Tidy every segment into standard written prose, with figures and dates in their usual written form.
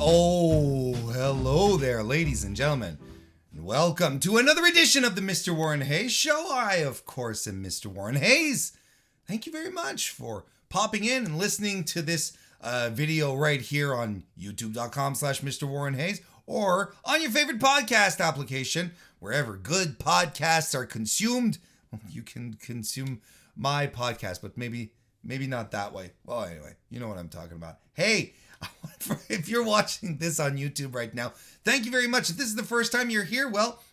Oh, hello there, ladies and gentlemen, and welcome to another edition of the Mr. Warren Hayes Show. I, of course, am Mr. Warren Hayes. Thank you very much for popping in and listening to this video right here on youtube.com/MrWarrenHayes or on your favorite podcast application, wherever good podcasts are consumed. You can consume my podcast, but maybe not that way. Well, anyway, you know what I'm talking about. Hey, if you're watching this on YouTube right now, thank you very much. If this is the first time you're here, well,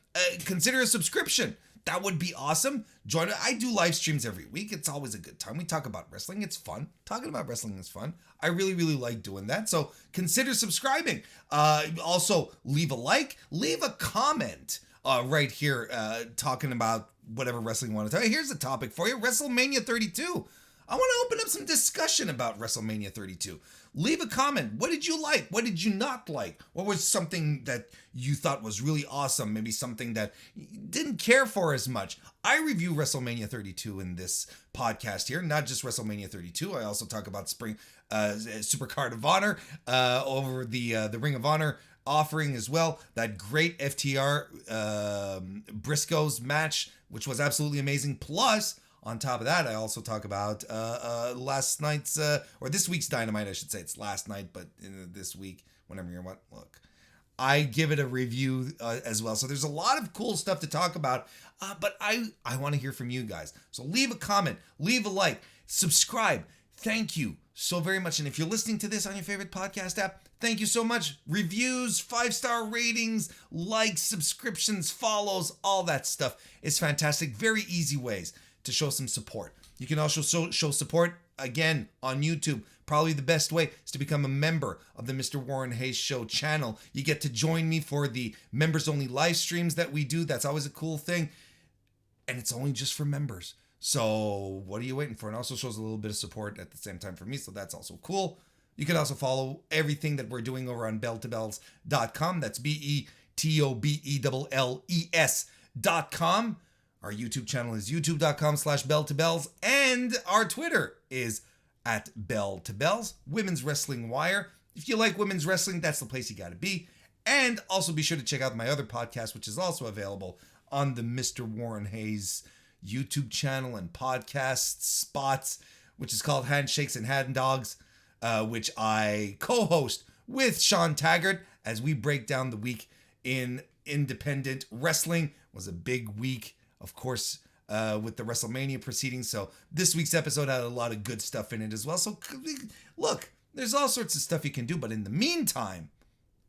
consider a subscription. That would be awesome. Join. I do live streams every week. It's always a good time. We talk about wrestling. It's fun. Talking about wrestling is fun. I really like doing that. So consider subscribing. Also, leave a like. Leave a comment right here talking about whatever wrestling you want to tell you. Here's a topic for you. WrestleMania 32. I want to open up some discussion about WrestleMania 32. Leave a comment. What did you like? What did you not like? What was something that you thought was really awesome? Maybe something that you didn't care for as much. I review WrestleMania 32 in this podcast here, not just WrestleMania 32. I also talk about Spring Supercard of Honor over the Ring of Honor offering as well. That great FTR Briscoes match, which was absolutely amazing. Plus, on top of that, I also talk about last night's, or this week's Dynamite, I should say. It's last night, but this week, whenever you're look, I give it a review as well. So there's a lot of cool stuff to talk about, but I want to hear from you guys. So leave a comment, leave a like, subscribe. Thank you so very much. And if you're listening to this on your favorite podcast app, thank you so much. Reviews, 5-star ratings, likes, subscriptions, follows, all that stuff is fantastic. Very easy ways to show some support. You can also show support again on YouTube. Probably the best way is to become a member of the Mr. Warren Hayes Show channel. You get to join me for the members only live streams that we do. That's always a cool thing. And it's only just for members. So what are you waiting for? And also shows a little bit of support at the same time for me. So that's also cool. You can also follow everything that we're doing over on belltobells.com. That's BETOBELLES.com. Our YouTube channel is youtube.com/belltobells, and our Twitter is @belltobells. Women's Wrestling Wire. If you like women's wrestling, that's the place you got to be. And also be sure to check out my other podcast, which is also available on the Mr. Warren Hayes YouTube channel and podcast spots, which is called Handshakes and Hand Dogs, which I co-host with Sean Taggart as we break down the week in independent wrestling. It was a big week, of course, with the WrestleMania proceedings. So this week's episode had a lot of good stuff in it as well. So look, there's all sorts of stuff you can do. But in the meantime,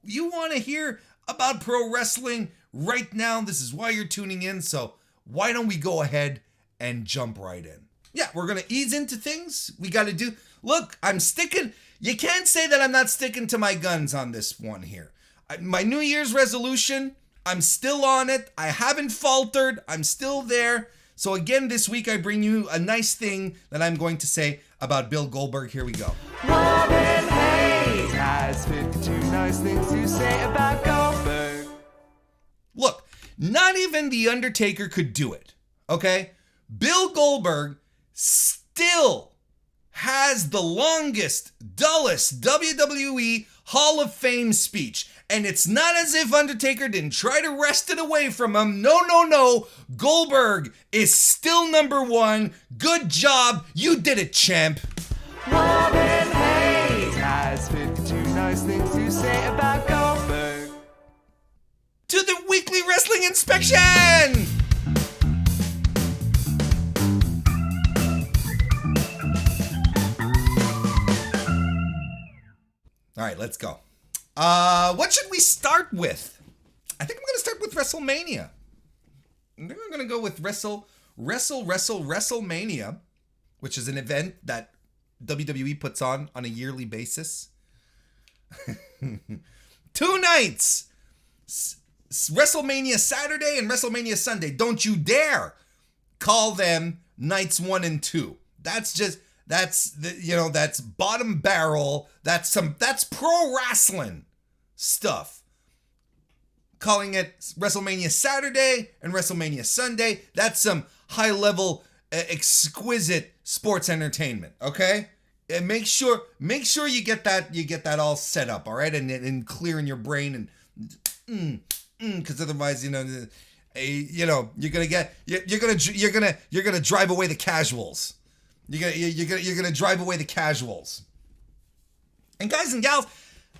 you want to hear about pro wrestling right now. This is why you're tuning in. So why don't we go ahead and jump right in? Yeah, we're going to ease into things. We got to do. Look, I'm sticking. You can't say that I'm not sticking to my guns on this one here. My New Year's resolution, I'm still on it. I haven't faltered. I'm still there. So again, this week I bring you a nice thing that I'm going to say about Bill Goldberg. Here we go. Warren Hayes has 52 nice things to say about Goldberg. Look, not even The Undertaker could do it, okay? Bill Goldberg still has the longest, dullest WWE Hall of Fame speech. And it's not as if Undertaker didn't try to wrest it away from him. No. Goldberg is still number one. Good job. You did it, champ. Warren Hayes has 52 nice things to say about Goldberg. To the weekly wrestling inspection. All right, let's go. What should we start with? I think I'm going to start with WrestleMania. I think I'm going to go with WrestleMania, which is an event that WWE puts on a yearly basis. 2 nights. WrestleMania Saturday and WrestleMania Sunday. Don't you dare call them nights 1 and 2. That's bottom barrel. That's pro wrestling stuff. Calling it WrestleMania Saturday and WrestleMania Sunday, that's some high level, exquisite sports entertainment. Okay, And make sure you get that all set up, all right, and clear in your brain, and because otherwise, you're gonna drive away the casuals. You're gonna drive away the casuals. And guys and gals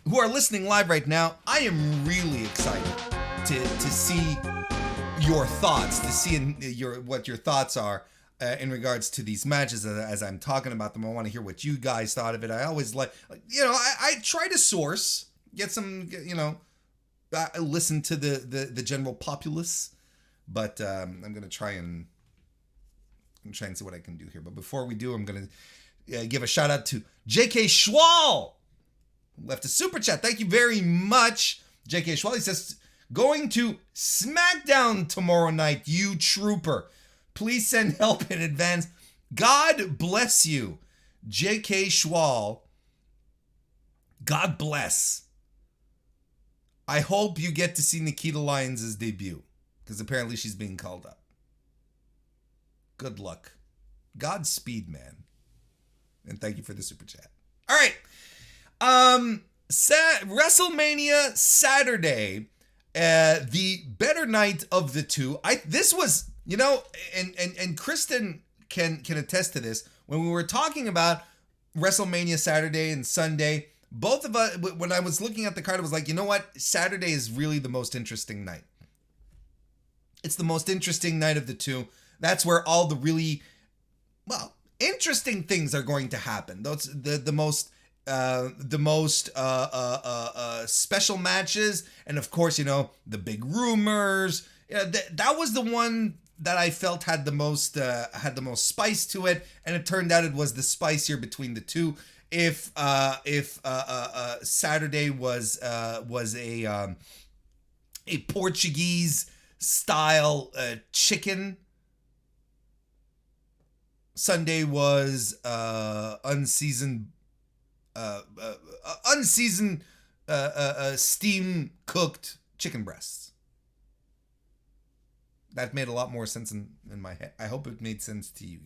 who are listening live right now, I am really excited to see your thoughts, to see what your thoughts are. In regards to these matches, as I'm talking about them, I want to hear what you guys thought of it. I always I try to source, get some, listen to the general populace, but I'm gonna try and see what I can do here. But before we do, I'm gonna give a shout out to J.K. Schwal, left a super chat. Thank you very much, J.K. Schwal. He says, going to SmackDown tomorrow night, you trooper. Please send help in advance. God bless you, J.K. Schwal. God bless. I hope you get to see Nikita Lyons' debut, because apparently she's being called up. Good luck. Godspeed, man. And thank you for the super chat. All right. WrestleMania Saturday, the better night of the two. This was... and Kristen can attest to this. When we were talking about WrestleMania Saturday and Sunday, both of us, when I was looking at the card, I was like, you know what? Saturday is really the most interesting night. It's the most interesting night of the two. That's where all the really, interesting things are going to happen. Those the most special matches, and of course, the big rumors. That was the one that I felt had the most spice to it, and it turned out it was the spicier between the two. If Saturday was a Portuguese style chicken, Sunday was unseasoned steam cooked chicken breasts. That made a lot more sense in my head. I hope it made sense to you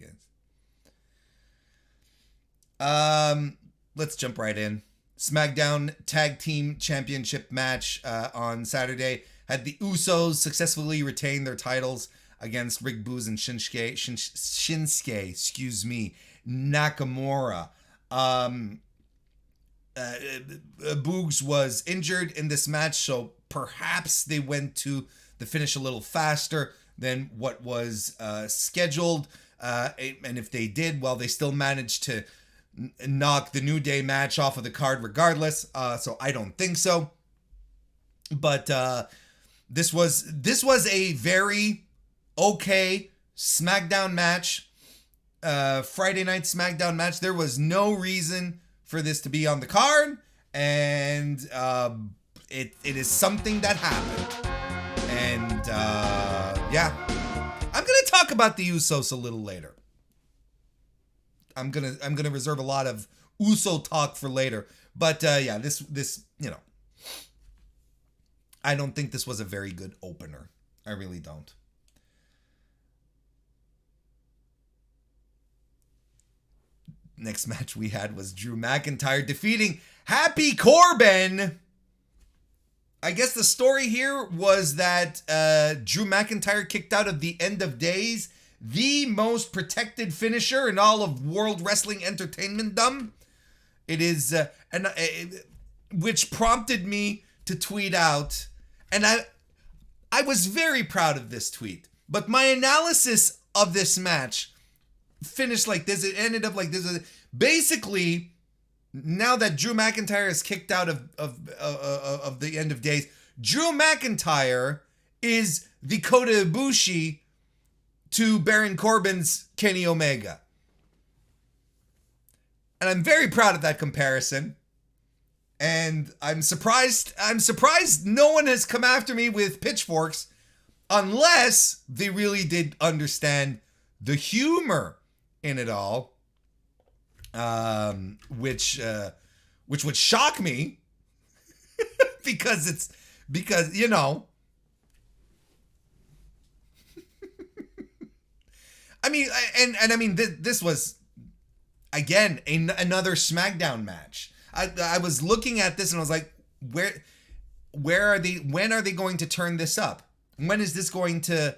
guys. Let's jump right in. SmackDown Tag Team Championship match on Saturday had the Usos successfully retain their titles against Rick Boogs and Shinsuke, Nakamura. Boogs was injured in this match, so perhaps they went to the finish a little faster than what was scheduled. And if they did, well, they still managed to knock the New Day match off of the card regardless. So I don't think so. But this was a very okay SmackDown match. Friday night SmackDown match. There was no reason for this to be on the card. And it is something that happened. And I'm gonna talk about the Usos a little later. I'm gonna reserve a lot of Uso talk for later. But this I don't think this was a very good opener. I really don't. Next match we had was Drew McIntyre defeating Happy Corbin. I guess the story here was that Drew McIntyre kicked out of the End of Days, the most protected finisher in all of World Wrestling Entertainment-dom. It is, which prompted me to tweet out, and I was very proud of this tweet, but my analysis of this match finished like this. It ended up like this. Basically, now that Drew McIntyre is kicked out of the End of Days, Drew McIntyre is the Kota Ibushi to Baron Corbin's Kenny Omega. And I'm very proud of that comparison. And I'm surprised no one has come after me with pitchforks unless they really did understand the humor in it all. Which would shock me because I mean, and I mean, this was again, another SmackDown match. I was looking at this and I was like, where are they? When are they going to turn this up? When is this going to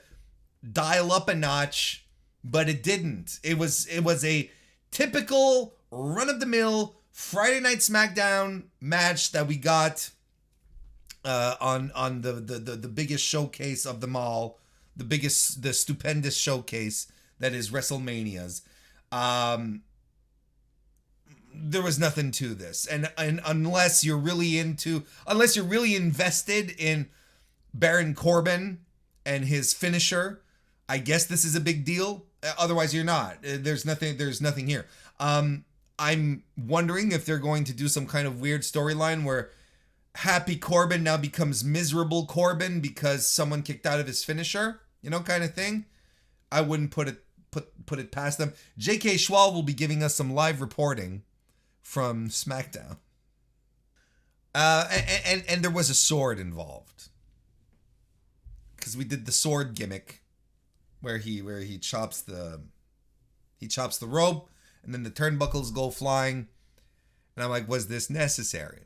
dial up a notch? But it didn't. It was a typical run-of-the-mill Friday Night SmackDown match that we got on the biggest showcase of them all, the stupendous showcase that is WrestleMania's. There was nothing to this, and unless you're really invested in Baron Corbin and his finisher, I guess this is a big deal. Otherwise, you're not. There's nothing here. I'm wondering if they're going to do some kind of weird storyline where Happy Corbin now becomes Miserable Corbin because someone kicked out of his finisher, kind of thing. I wouldn't put it past them. J.K. Schwal will be giving us some live reporting from SmackDown. And there was a sword involved, because we did the sword gimmick where he chops the rope and then the turnbuckles go flying, and I'm like, was this necessary?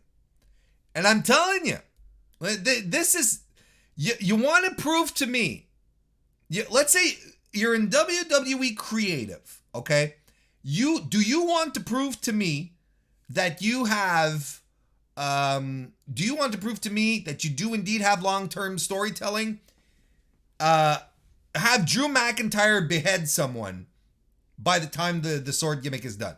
And I'm telling you, this is, you want to prove to me, let's say you're in WWE creative, okay? Do you want to prove to me that you have, do you want to prove to me that you do indeed have long-term storytelling? Have Drew McIntyre behead someone by the time the sword gimmick is done.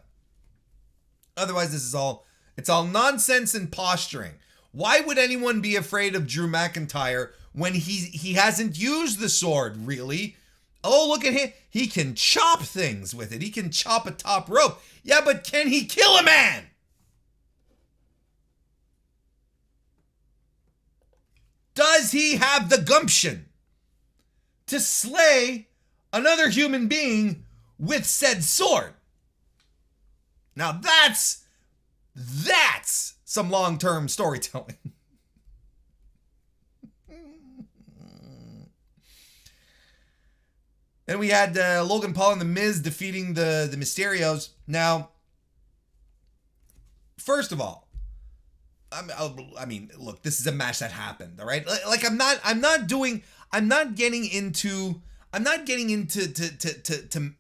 Otherwise, it's all nonsense and posturing. Why would anyone be afraid of Drew McIntyre when he hasn't used the sword, really? Oh, look at him. He can chop things with it. He can chop a top rope. Yeah, but can he kill a man? Does he have the gumption to slay another human being with said sword? Now that's some long-term storytelling. And we had Logan Paul and The Miz defeating the Mysterios. Now, first of all, I mean, look, this is a match that happened, all right? Like, I'm not getting into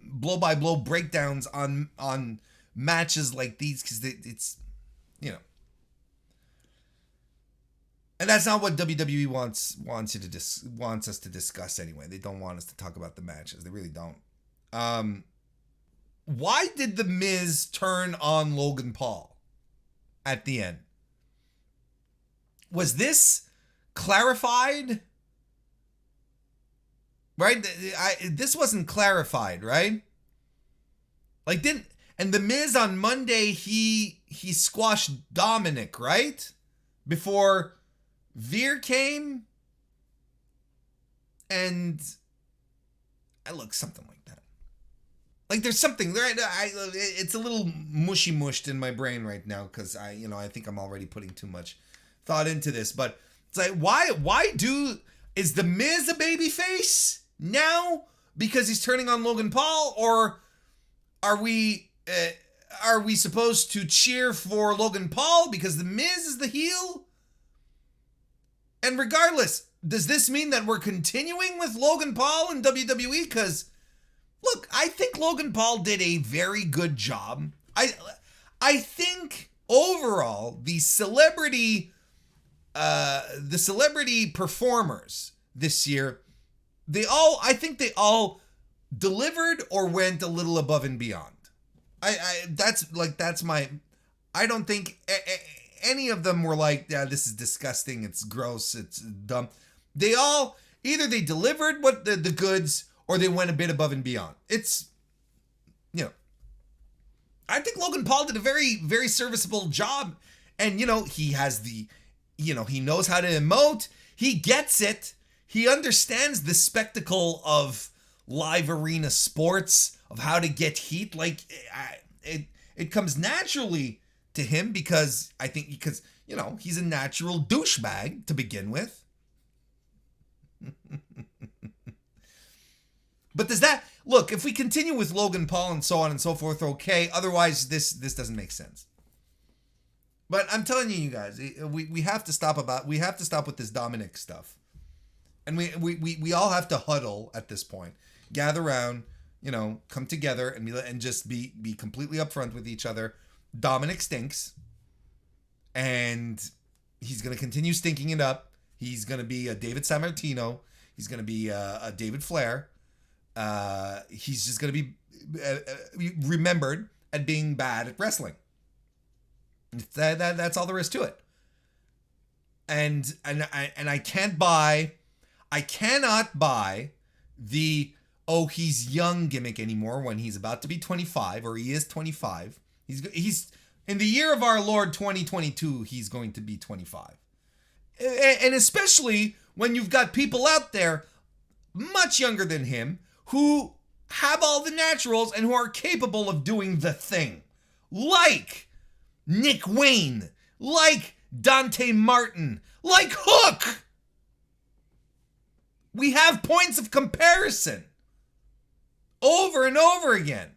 blow by blow breakdowns on matches like these, because it's, and that's not what WWE wants us to discuss anyway. They don't want us to talk about the matches. They really don't. Why did The Miz turn on Logan Paul at the end? Was this clarified? Right? This wasn't clarified, right? And The Miz on Monday, he squashed Dominic, right? Before Veer came, and something like that. Like, there's something there. It's a little mushed in my brain right now, because I think I'm already putting too much thought into this. But it's like, is The Miz a babyface now because he's turning on Logan Paul, or are we supposed to cheer for Logan Paul because The Miz is the heel? And regardless, does this mean that we're continuing with Logan Paul in WWE? Because, look, I think Logan Paul did a very good job. I think overall the celebrity performers this year, I think they all delivered or went a little above and beyond. I don't think any of them were like, yeah, this is disgusting, it's gross, it's dumb. They all, either they delivered what the goods, or they went a bit above and beyond. It's, I think Logan Paul did a very, very serviceable job. And, he has he knows how to emote. He gets it. He understands the spectacle of live arena sports, of how to get heat. Like, it comes naturally to him because he's a natural douchebag to begin with. But does that, look, if we continue with Logan Paul and so on and so forth, okay. Otherwise, this doesn't make sense. But I'm telling you guys, we have to stop with this Dominic stuff. And we all have to huddle at this point. Gather around, come together and just be completely upfront with each other. Dominic stinks. And he's going to continue stinking it up. He's going to be a David Sammartino. He's going to be a David Flair. He's just going to be remembered as being bad at wrestling. That's all there is to it. And I cannot buy the he's young gimmick anymore when he's about to be 25, or he is 25. He's in the year of our Lord 2022, he's going to be 25. And especially when you've got people out there much younger than him who have all the naturals and who are capable of doing the thing. Like Nick Wayne, like Dante Martin, like Hook. We have points of comparison over and over again.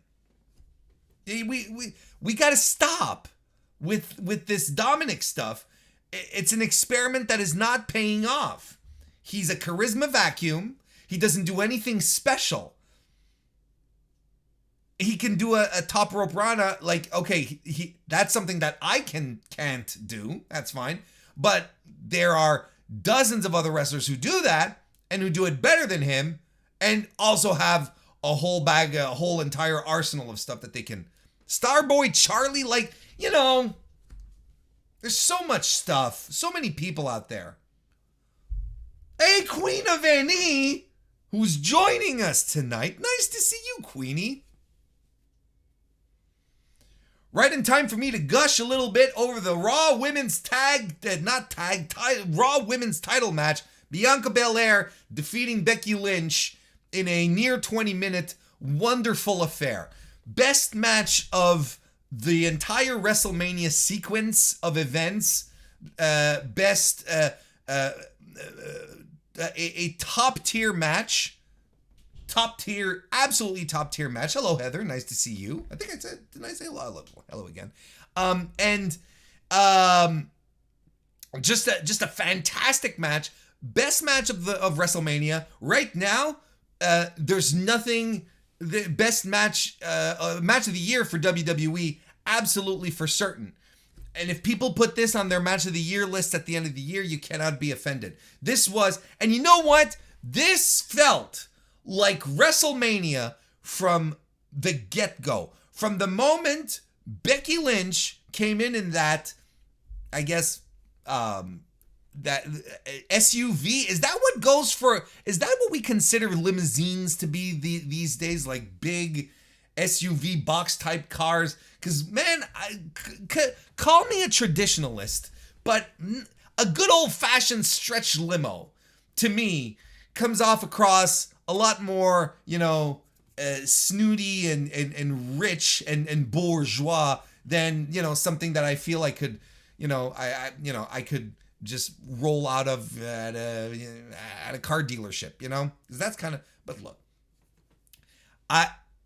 We got to stop with this Dominic stuff. It's an experiment that is not paying off. He's a charisma vacuum. He doesn't do anything special. He can do a top rope rana, like, okay, that's something that I can't do. That's fine. But there are dozens of other wrestlers who do that and who do it better than him, and also have a whole entire arsenal of stuff that they can. Starboy Charlie, there's so much stuff, so many people out there. Hey, Queen of NE, who's joining us tonight. Nice to see you, Queenie. Right in time for me to gush a little bit over the Raw Women's Raw Women's title match. Bianca Belair defeating Becky Lynch in a near 20-minute wonderful affair. Best match of the entire WrestleMania sequence of events. A top-tier match. Absolutely top-tier match. Hello, Heather. Nice to see you. I think I said, didn't I say hello again? Just a fantastic match. Best match of WrestleMania. Right now, there's nothing. The best match of the year for WWE, absolutely for certain. And if people put this on their match of the year list at the end of the year, you cannot be offended. This was, and you know what? This felt like WrestleMania from the get-go. From the moment Becky Lynch came in that, I guess, that SUV, is that what we consider limousines to be these days? Like big SUV box type cars? Because, man, call me a traditionalist, but a good old-fashioned stretch limo, to me, comes off across a lot more, snooty and rich and bourgeois than, something that I feel I could, I could just roll out of at a car dealership, because that's kind of. But look,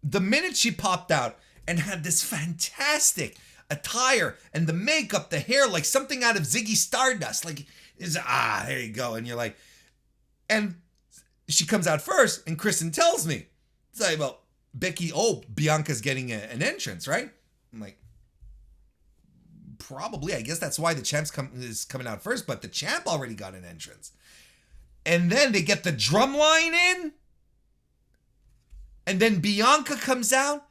the minute she popped out and had this fantastic attire and the makeup, the hair, like something out of Ziggy Stardust, like there you go, and you're like, and she comes out first, and Kristen tells me, it's like, well, Bianca's getting an entrance, right? I'm like, probably. I guess that's why the champ's is coming out first, but the champ already got an entrance. And then they get the drum line in, and then Bianca comes out,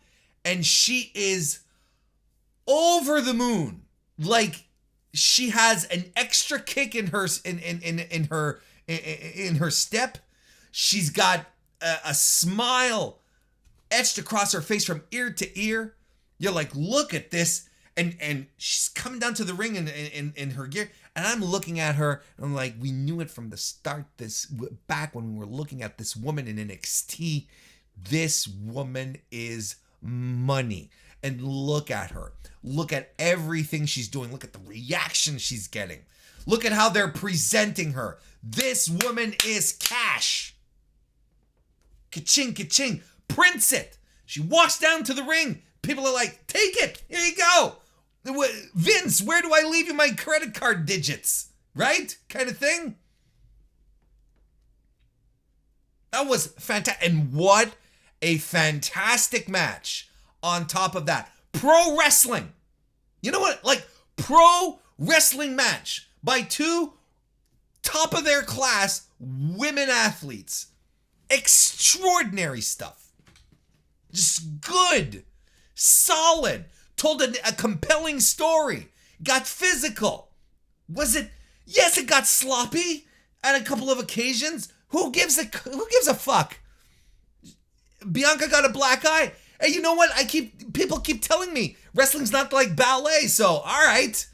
and she is over the moon. Like, she has an extra kick in her in her step. She's got a smile etched across her face from ear to ear. You're like, look at this. And she's coming down to the ring in her gear. And I'm looking at her, and I'm like, we knew it from the start, back when we were looking at this woman in NXT. This woman is money. And look at her. Look at everything she's doing. Look at the reaction she's getting. Look at how they're presenting her. This woman is cash. Ka-ching, ka-ching. prints it. She walks down to the ring. People are like, take it. Here you go. Vince, where do I leave you my credit card digits? Right? Kind of thing. That was fantastic. And what a fantastic match on top of that. Pro wrestling. You know what? Like, pro wrestling match by two top of their class women athletes. Extraordinary stuff. Just good. Solid. Told a compelling story. Got physical. Was it? Yes, it got sloppy at a couple of occasions. Who gives a fuck? Bianca got a black eye. Hey, you know what? People keep telling me wrestling's not like ballet, so all right.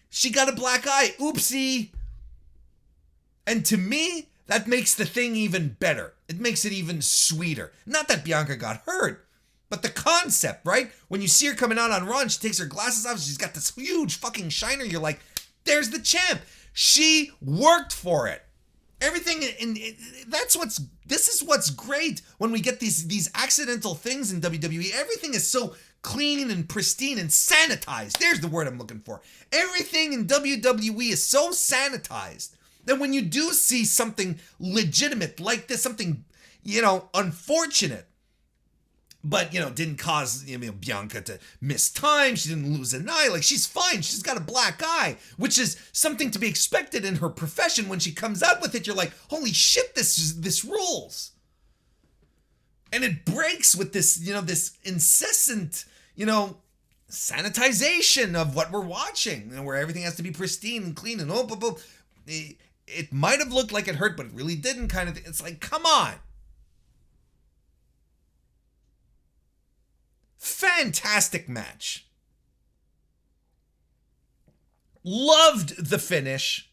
She got a black eye. Oopsie. And to me, that makes the thing even better. It makes it even sweeter. Not that Bianca got hurt, but the concept, right? When you see her coming out on Raw and she takes her glasses off, she's got this huge fucking shiner. You're like, there's the champ. She worked for it. Everything, this is what's great when we get these accidental things in WWE. Everything is so clean and pristine and sanitized. There's the word I'm looking for. Everything in WWE is so sanitized that when you do see something legitimate like this, something, unfortunate, but, didn't cause Bianca to miss time. She didn't lose an eye. Like, she's fine. She's got a black eye, which is something to be expected in her profession. When she comes out with it, you're like, holy shit, this rules. And it breaks with this, this incessant, sanitization of what we're watching, where everything has to be pristine and clean and it might have looked like it hurt, but it really didn't kind of thing. It's like, come on. Fantastic match. Loved the finish.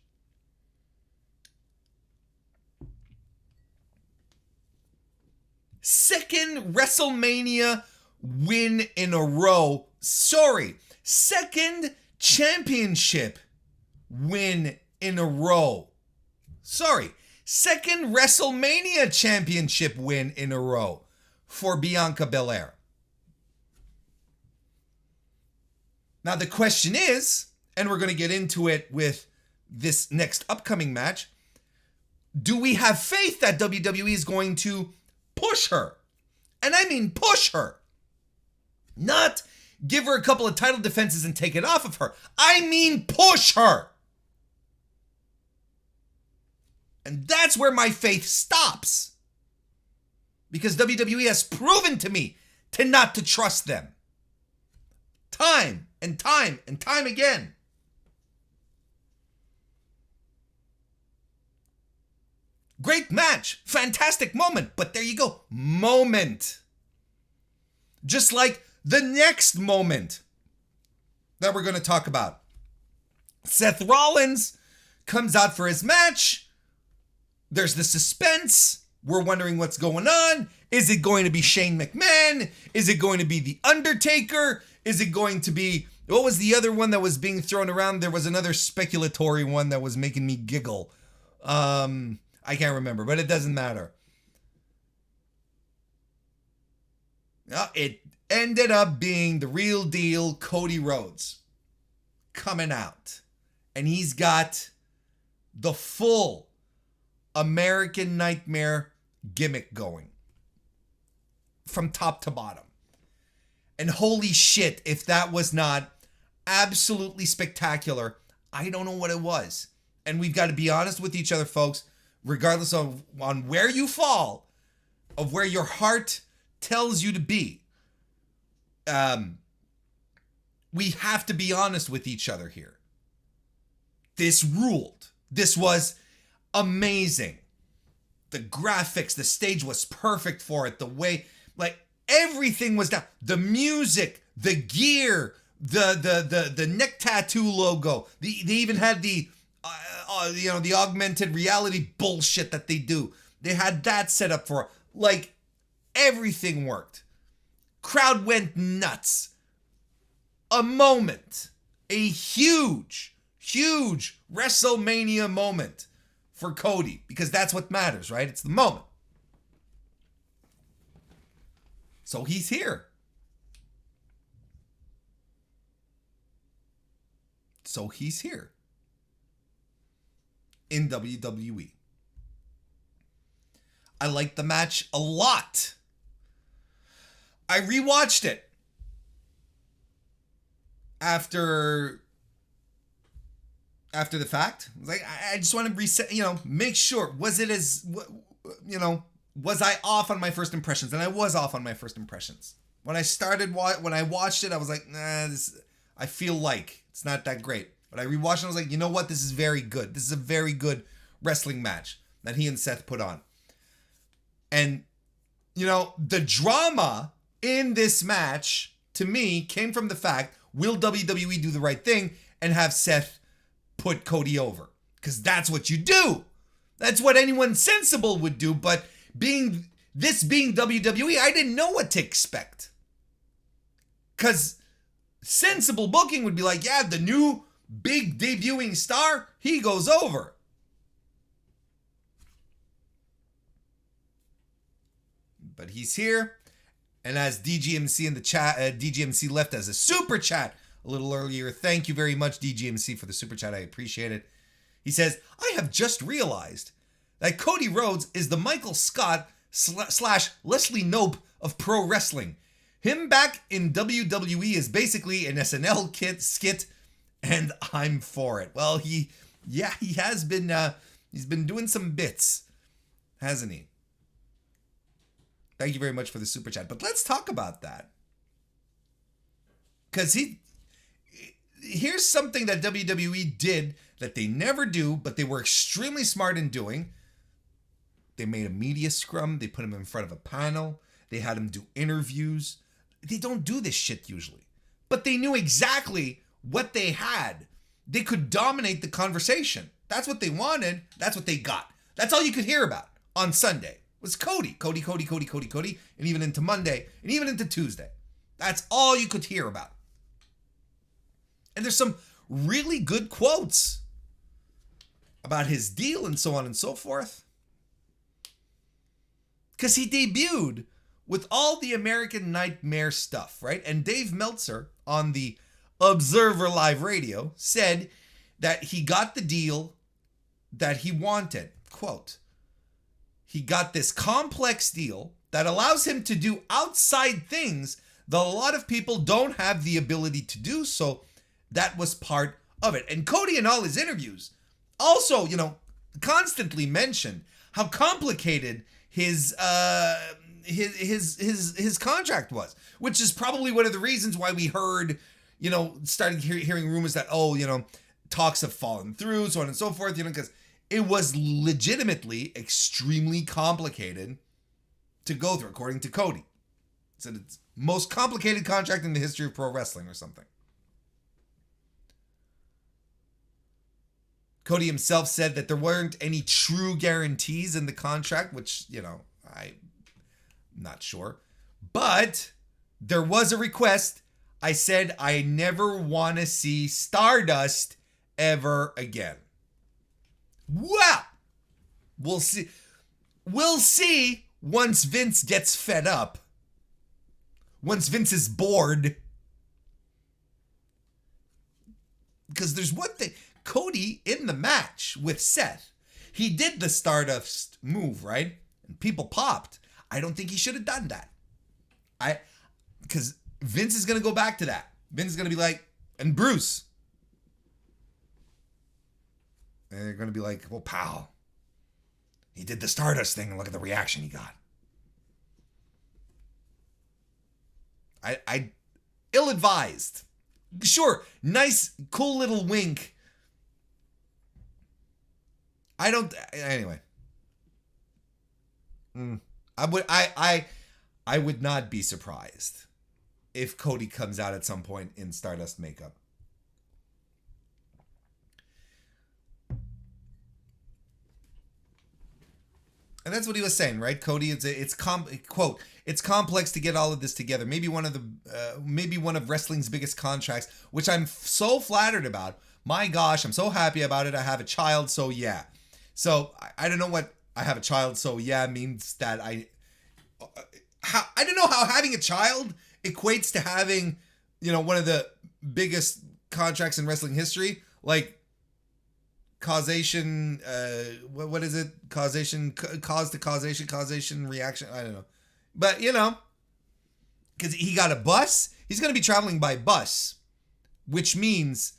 Second WrestleMania win in a row. Second championship win in a row. Second WrestleMania championship win in a row for Bianca Belair. Now the question is, and we're going to get into it with this next upcoming match, do we have faith that WWE is going to push her? And I mean push her. Not give her a couple of title defenses and take it off of her. I mean push her. And that's where my faith stops. Because WWE has proven to me not to trust them. Time and time and time again. Great match. Fantastic moment. But there you go. Moment. Just like the next moment that we're going to talk about. Seth Rollins comes out for his match. There's the suspense. We're wondering what's going on. Is it going to be Shane McMahon? Is it going to be The Undertaker? Is it going to be... What was the other one that was being thrown around? There was another speculatory one that was making me giggle. I can't remember, but it doesn't matter. It ended up being the real deal, Cody Rhodes, coming out. And he's got the full American Nightmare gimmick going. From top to bottom. And holy shit, if that was not absolutely spectacular, I don't know what it was. And we've got to be honest with each other, folks, regardless of on where you fall, of where your heart tells you to be. We have to be honest with each other here. This ruled. This was amazing. The graphics, the stage was perfect for it. The way, like, everything was down. The music, the gear, the neck tattoo logo. They even had the augmented reality bullshit that they do. They had that set up for, like, everything worked. Crowd went nuts. A moment. A huge WrestleMania moment for Cody, because that's what matters, right? It's the moment. So he's here. So he's here in WWE. I liked the match a lot. I rewatched it after the fact. I was like, I just want to reset, make sure. Was it as, was I off on my first impressions? And I was off on my first impressions. When I watched it, I was like, I feel like it's not that great. But I rewatched it, I was like, you know what? This is very good. This is a very good wrestling match that he and Seth put on. And, the drama in this match, to me, came from the fact, will WWE do the right thing and have Seth put Cody over? Because that's what you do. That's what anyone sensible would do. But being WWE, I didn't know what to expect. Because sensible booking would be like, yeah, the new big debuting star, he goes over. But he's here. And as DGMC in the chat, DGMC left as a super chat a little earlier. Thank you very much, DGMC, for the super chat. I appreciate it. He says, I have just realized that Cody Rhodes is the Michael Scott / Leslie Knope of pro wrestling. Him back in WWE is basically an SNL skit, and I'm for it. Well, he has been, he's been doing some bits, hasn't he? Thank you very much for the super chat. But let's talk about that. Because here's something that WWE did that they never do, but they were extremely smart in doing. They made a media scrum. They put him in front of a panel. They had him do interviews. They don't do this shit usually. But they knew exactly what they had. They could dominate the conversation. That's what they wanted. That's what they got. That's all you could hear about on Sunday was Cody. Cody, and even into Monday, and even into Tuesday. That's all you could hear about. And there's some really good quotes about his deal and so on and so forth. Because he debuted with all the American Nightmare stuff, right? And Dave Meltzer on the Observer Live Radio said that he got the deal that he wanted. Quote, he got this complex deal that allows him to do outside things that a lot of people don't have the ability to do. So that was part of it. And Cody in all his interviews also, constantly mentioned how complicated his contract was, which is probably one of the reasons why we heard, started hearing rumors that, talks have fallen through, so on and so forth, because it was legitimately extremely complicated to go through, according to Cody. He said it's most complicated contract in the history of pro wrestling or something. Cody himself said that there weren't any true guarantees in the contract, which, I'm not sure. But there was a request. I said I never want to see Stardust ever again. Well, we'll see. We'll see once Vince gets fed up. Once Vince is bored. Because there's one thing. Cody, in the match with Seth, he did the Stardust move, right? And people popped. I don't think he should have done that. Because Vince is going to go back to that. Vince is going to be like, and Bruce. And they're going to be like, well, pal, he did the Stardust thing and look at the reaction he got. I ill-advised. Sure, nice, cool little wink. Anyway. I would not be surprised if Cody comes out at some point in Stardust makeup. And that's what he was saying, right? Cody, it's complex to get all of this together. Maybe one of wrestling's biggest contracts, which I'm so flattered about. My gosh, I'm so happy about it. I have a child, so yeah. So I don't know what I have a child, so yeah means that I don't know how having a child equates to having, one of the biggest contracts in wrestling history, like causation, what is it? Causation, cause to causation, reaction. I don't know. But, because he got a bus, he's going to be traveling by bus, which means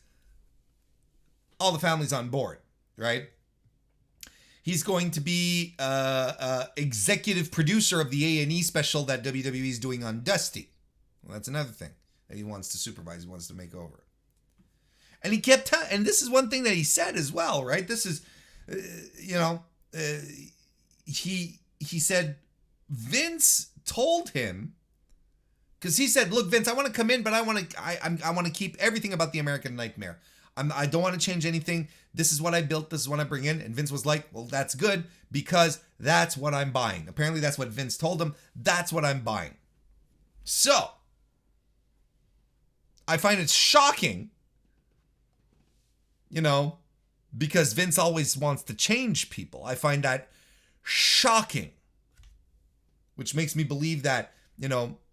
all the family's on board, right? He's going to be executive producer of the A&E special that WWE is doing on Dusty. Well, that's another thing that he wants to supervise, he wants to make over. And he kept and this is one thing that he said as well, right? This is, he said Vince told him, because he said, look, Vince, I want to come in, but I want to keep everything about the American Nightmare. I don't want to change anything. This is what I built. This is what I bring in. And Vince was like, well, that's good because that's what I'm buying. Apparently that's what Vince told him. That's what I'm buying. So I find it shocking, because Vince always wants to change people. I find that shocking, which makes me believe that,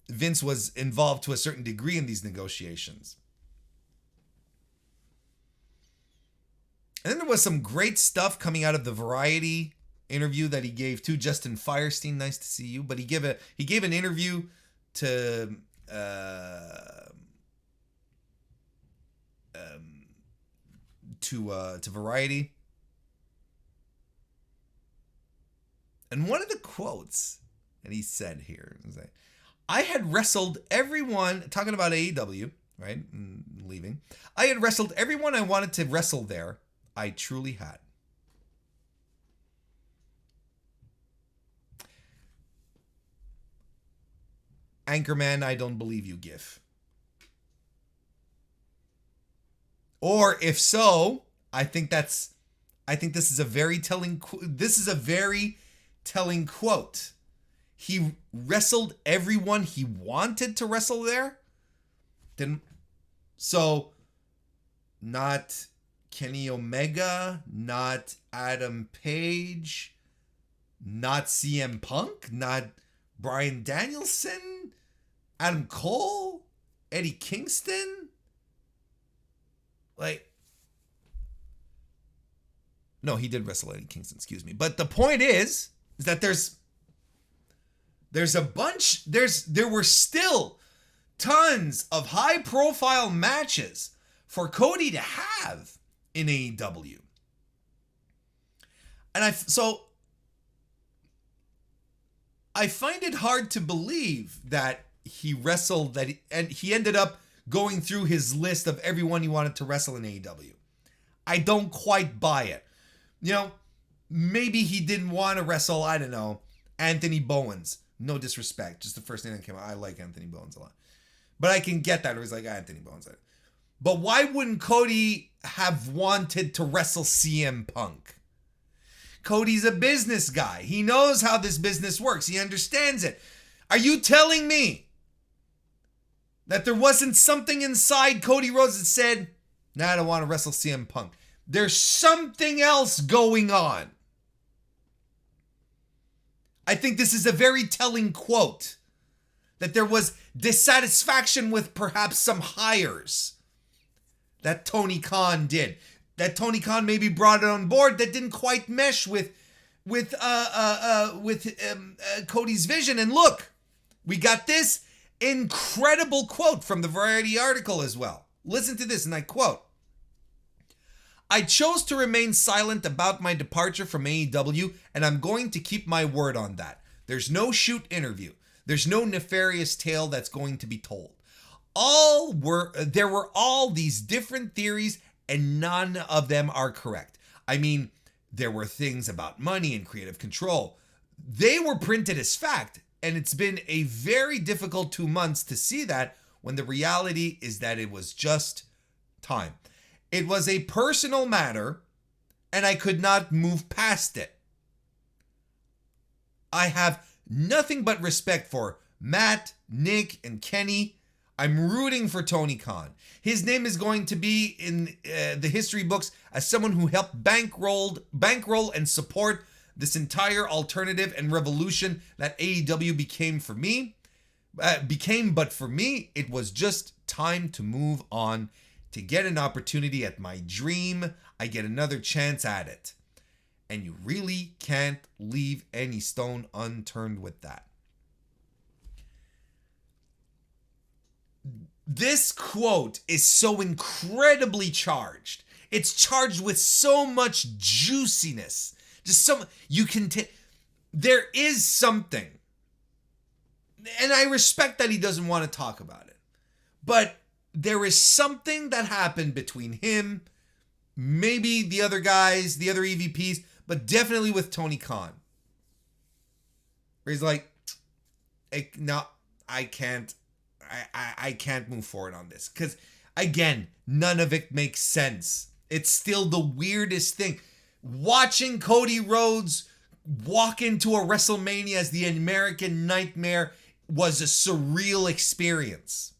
Vince was involved to a certain degree in these negotiations. And then there was some great stuff coming out of the Variety interview that he gave to Justin Firestein. Nice to see you. But he gave an interview to Variety. And one of the quotes that he said here is that I had wrestled everyone, talking about AEW, right? Leaving. I had wrestled everyone I wanted to wrestle there. I truly had. Anchorman, I don't believe you, GIF. Or if so, I think this is a very telling quote. He wrestled everyone he wanted to wrestle there. So not Kenny Omega, not Adam Page, not CM Punk, not Bryan Danielson, Adam Cole, Eddie Kingston. No, he did wrestle Eddie Kingston, excuse me. But the point is that there were still tons of high profile matches for Cody to have in AEW. And I find it hard to believe that he wrestled and he ended up going through his list of everyone he wanted to wrestle in AEW. I don't quite buy it. Maybe he didn't want to wrestle, I don't know, Anthony Bowens. No disrespect, just the first name that came out. I like Anthony Bowens a lot. But I can get that. It was like, Anthony Bowens. But why wouldn't Cody have wanted to wrestle CM Punk? Cody's a business guy. He knows how this business works. He understands it. Are you telling me that there wasn't something inside Cody Rhodes that said, I don't want to wrestle CM Punk? There's something else going on. I think this is a very telling quote. That there was dissatisfaction with perhaps some hires that Tony Khan did. That Tony Khan maybe brought it on board that didn't quite mesh with Cody's vision. And look, we got this incredible quote from the Variety article as well. Listen to this, and I quote, I chose to remain silent about my departure from AEW, and I'm going to keep my word on that. There's no shoot interview. There's no nefarious tale that's going to be told. There were all these different theories, and none of them are correct. I mean, there were things about money and creative control. They were printed as fact, and it's been a very difficult 2 months to see that when the reality is that it was just time. It was a personal matter, and I could not move past it. I have nothing but respect for Matt, Nick, and Kenny. I'm rooting for Tony Khan. His name is going to be in the history books as someone who helped bankroll and support this entire alternative and revolution that AEW became, but for me, it was just time to move on, to get an opportunity at my dream. I get another chance at it. And you really can't leave any stone unturned with that. This quote is so incredibly charged. It's charged with so much juiciness. There is something. And I respect that he doesn't want to talk about it. But there is something that happened between him, maybe the other guys, the other EVPs, but definitely with Tony Khan. Where he's like, no, I can't move forward on this. Because, again, none of it makes sense. It's still the weirdest thing. Watching Cody Rhodes walk into a WrestleMania as the American Nightmare was a surreal experience.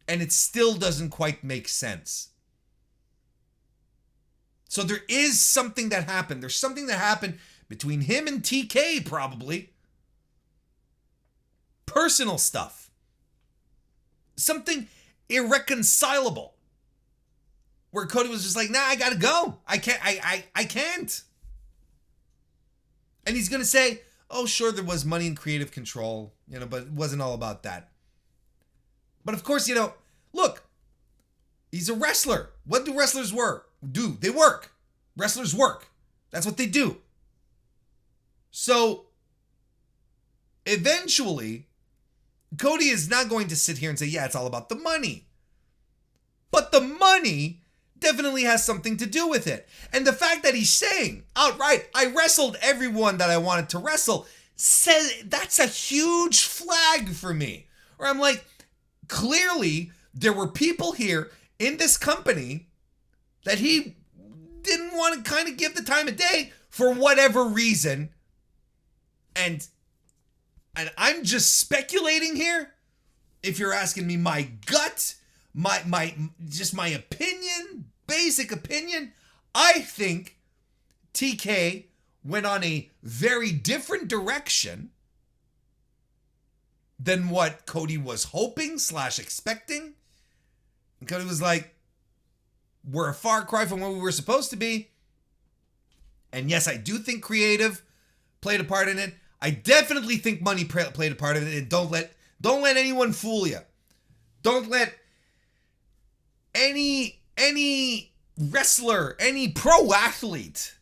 And it still doesn't quite make sense. So there is something that happened. There's something that happened between him and TK, probably. Personal stuff. Something irreconcilable. Where Cody was just like, nah, I gotta go. I can't. And he's gonna say, oh, sure, there was money and creative control, but it wasn't all about that. But of course, look, he's a wrestler. What do wrestlers do? They work. Wrestlers work. That's what they do. So, eventually, Cody is not going to sit here and say, yeah, it's all about the money. But the money definitely has something to do with it. And the fact that he's saying outright, I wrestled everyone that I wanted to wrestle, says that's a huge flag for me. Or I'm like, clearly, there were people here in this company that he didn't want to kind of give the time of day for whatever reason. And I'm just speculating here. If you're asking me my gut, my opinion, basic opinion, I think TK went on a very different direction than what Cody was hoping / expecting. And Cody was like, we're a far cry from where we were supposed to be. And yes, I do think creative played a part in it. I definitely think money played a part in it. And don't let anyone fool you. Don't let any wrestler, any pro athlete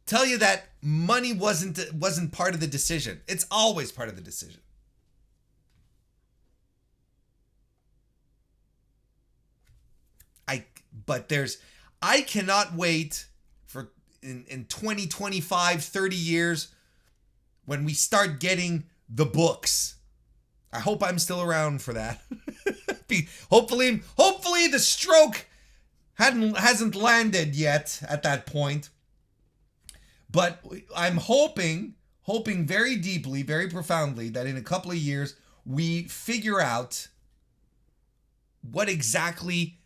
tell you that money wasn't part of the decision. It's always part of the decision. I cannot wait for in 20, 25, 30 years when we start getting the books. I hope I'm still around for that. Hopefully the stroke hasn't landed yet at that point. But I'm hoping very deeply, very profoundly that in a couple of years we figure out what exactly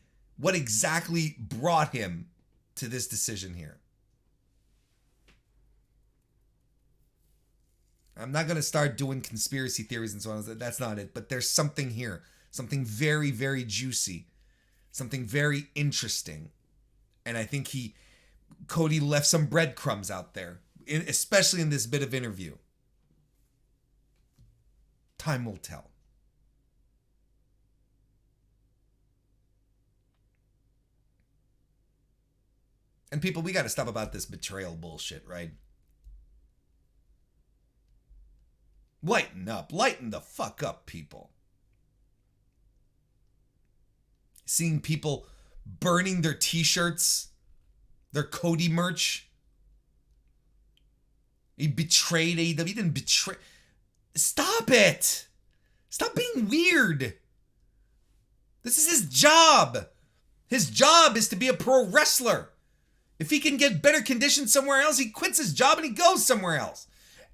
brought him to this decision here. I'm not going to start doing conspiracy theories and so on. That's not it. But there's something here. Something very, very juicy. Something very interesting. And I think Cody left some breadcrumbs out there, especially in this bit of interview. Time will tell. And people, we got to stop about this betrayal bullshit, right? Lighten up. Lighten the fuck up, people. Seeing people burning their t-shirts, their Cody merch. He betrayed AEW. He didn't betray. Stop it. Stop being weird. This is his job. His job is to be a pro wrestler. If he can get better conditions somewhere else, he quits his job and he goes somewhere else.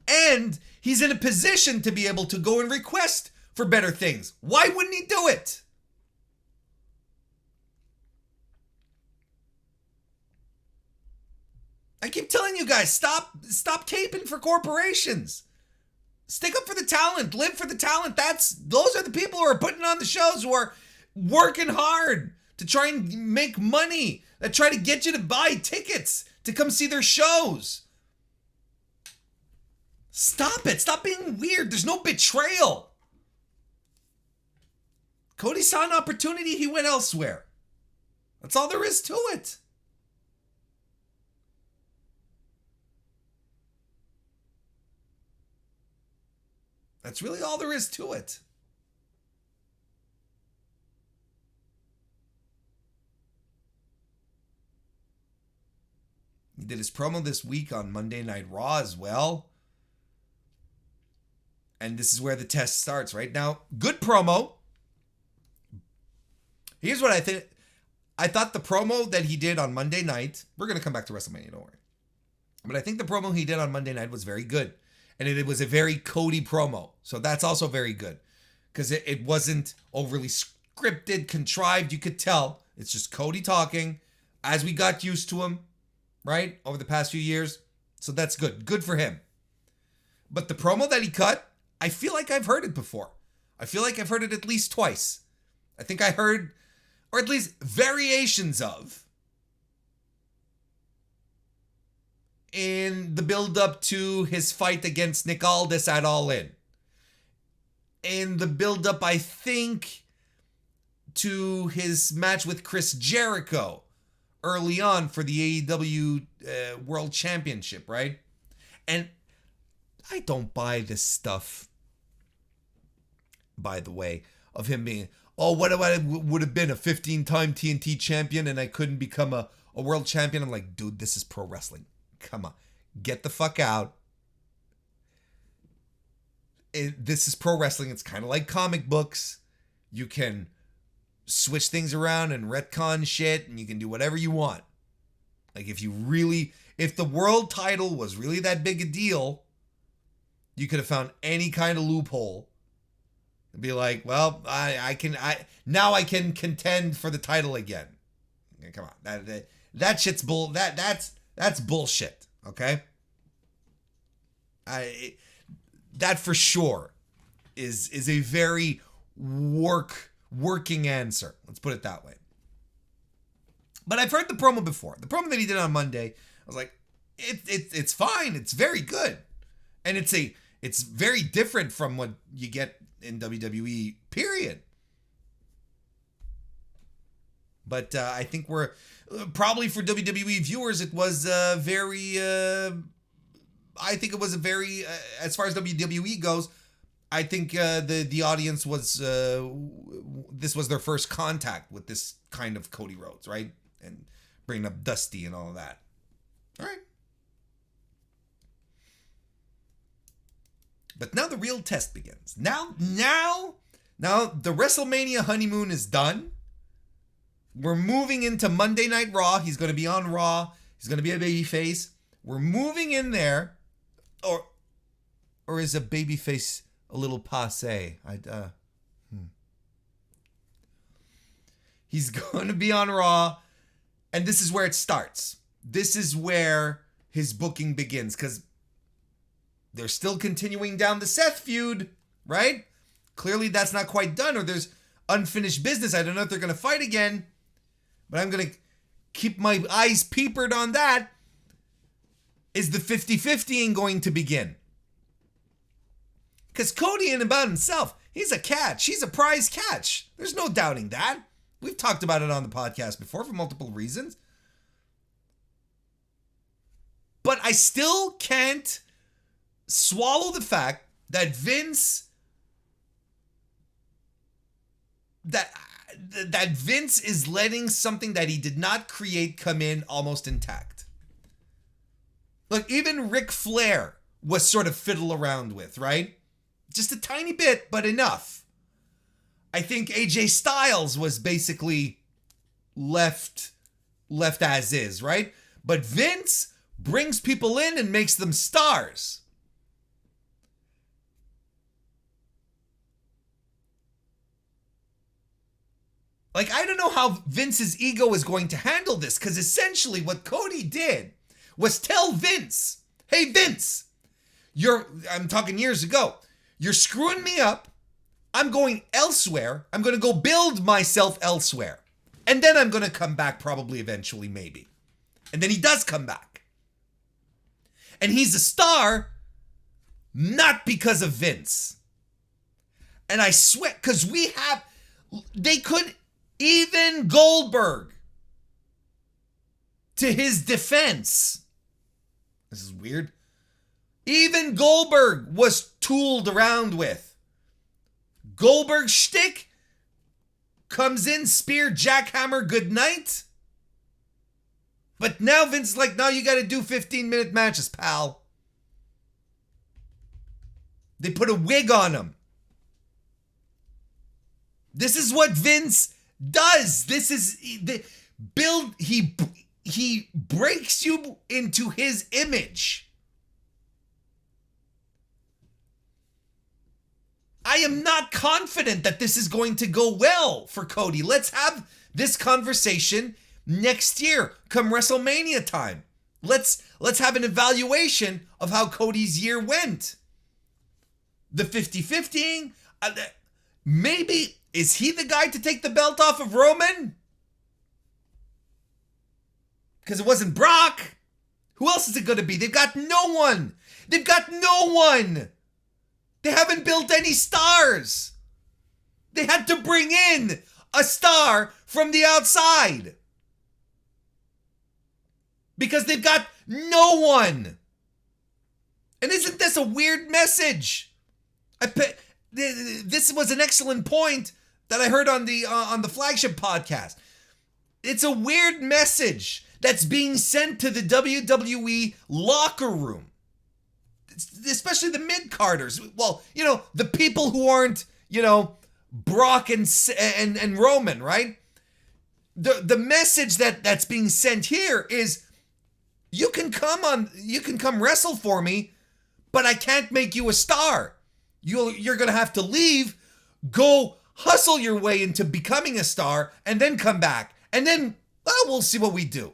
And he's in a position to be able to go and request for better things. Why wouldn't he do it? I keep telling you guys, stop caping for corporations. Stick up for the talent. Live for the talent. Those are the people who are putting on the shows, who are working hard to try and make money, that try to get you to buy tickets to come see their shows. Stop it. Stop being weird. There's no betrayal. Cody saw an opportunity. He went elsewhere. That's all there is to it. That's really all there is to it. He did his promo this week on Monday Night Raw as well. And this is where the test starts right now. Good promo. Here's what I think. I thought the promo that he did on Monday night, we're going to come back to WrestleMania, don't worry. But I think the promo he did on Monday night was very good. And it was a very Cody promo. So that's also very good. Because it wasn't overly scripted, contrived. You could tell. It's just Cody talking as we got used to him, right? Over the past few years. So that's good. Good for him. But the promo that he cut, I feel like I've heard it before. I feel like I've heard it at least twice. I think I heard, or at least variations of, in the build-up to his fight against Nick Aldis at All In. In the build-up, I think, to his match with Chris Jericho early on for the AEW World Championship, right? And I don't buy this stuff, by the way, of him being, oh, what if I would have been a 15-time TNT champion and I couldn't become a world champion? I'm like, dude, this is pro wrestling. Come on, get the fuck out. This is pro wrestling. It's kind of like comic books. You can switch things around and retcon shit, and you can do whatever you want. Like if the world title was really that big a deal, you could have found any kind of loophole and be like, well, I can contend for the title again. Come on, that shit's bull. That's bullshit, okay? That for sure is a very working answer. Let's put it that way. But I've heard the promo before. The promo that he did on Monday, I was like, it's fine. It's very good. And it's very different from what you get in WWE, period. But I think we're probably for WWE viewers, it was very. I think it was a very, as far as WWE goes, I think the audience was this was their first contact with this kind of Cody Rhodes, right? And bringing up Dusty and all of that. All right. But now the real test begins. Now the WrestleMania honeymoon is done. We're moving into Monday Night Raw. He's going to be on Raw. He's going to be a babyface. We're moving in there. Or is a babyface a little passé? He's going to be on Raw. And this is where it starts. This is where his booking begins. Because they're still continuing down the Seth feud, right? Clearly that's not quite done. Or there's unfinished business. I don't know if they're going to fight again. But I'm going to keep my eyes peepered on that. Is the 50-50ing going to begin? Because Cody in and about himself, he's a catch. He's a prize catch. There's no doubting that. We've talked about it on the podcast before for multiple reasons. But I still can't swallow the fact that Vince... That Vince is letting something that he did not create come in almost intact. Look, even Ric Flair was sort of fiddle around with, right? Just a tiny bit, but enough. I think AJ Styles was basically left as is, right? But Vince brings people in and makes them stars. Like, I don't know how Vince's ego is going to handle this, because essentially what Cody did was tell Vince, hey Vince, I'm talking years ago, you're screwing me up. I'm going elsewhere. I'm going to go build myself elsewhere. And then I'm going to come back probably eventually, maybe. And then he does come back. And he's a star, not because of Vince. And I swear, because they could, even Goldberg, to his defense, this is weird, even Goldberg was tooled around with. Goldberg's shtick comes in, spear, jackhammer, good night. But now Vince is like, no, you got to do 15-minute matches, pal. They put a wig on him. This is what Vince does. This is the build. He breaks you into his image. I am not confident that this is going to go well for Cody. Let's have this conversation next year, come WrestleMania time. Let's have an evaluation of how Cody's year went. The 50-50, maybe, is he the guy to take the belt off of Roman? Because it wasn't Brock. Who else is it going to be? They've got no one. They've got no one. They haven't built any stars. They had to bring in a star from the outside. Because they've got no one. And isn't this a weird message? This was an excellent point that I heard on the flagship podcast. It's a weird message that's being sent to the WWE locker room. Especially the mid-carders. Well, the people who aren't, Brock and Roman, right? The message that's being sent here is, you can come wrestle for me, but I can't make you a star. You're gonna have to leave, go hustle your way into becoming a star, and then come back. And then, well, we'll see what we do.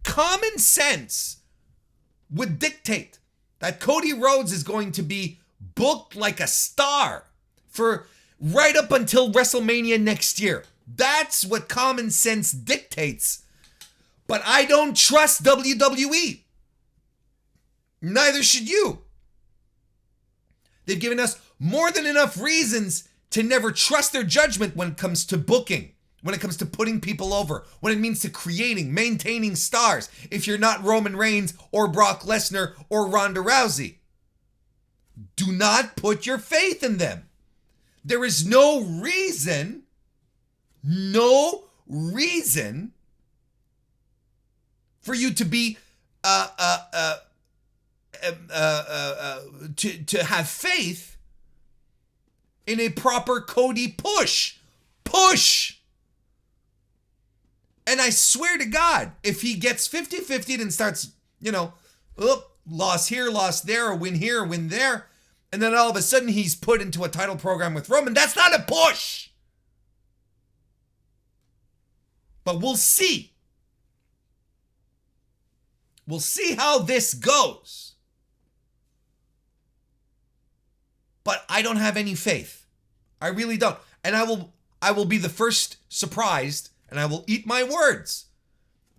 Common sense would dictate that Cody Rhodes is going to be booked like a star for right up until WrestleMania next year. That's what common sense dictates. But I don't trust WWE. Neither should you. They've given us more than enough reasons to never trust their judgment when it comes to booking, when it comes to putting people over, when it means to creating, maintaining stars, if you're not Roman Reigns or Brock Lesnar or Ronda Rousey. Do not put your faith in them. There is no reason for you to be to have faith in a proper Cody push. And I swear to God, if he gets 50-50 and starts, loss here, loss there, a win here, a win there, and then all of a sudden he's put into a title program with Roman, that's not a push. But we'll see. We'll see how this goes. But I don't have any faith. I really don't. And I will be the first surprised, and I will eat my words.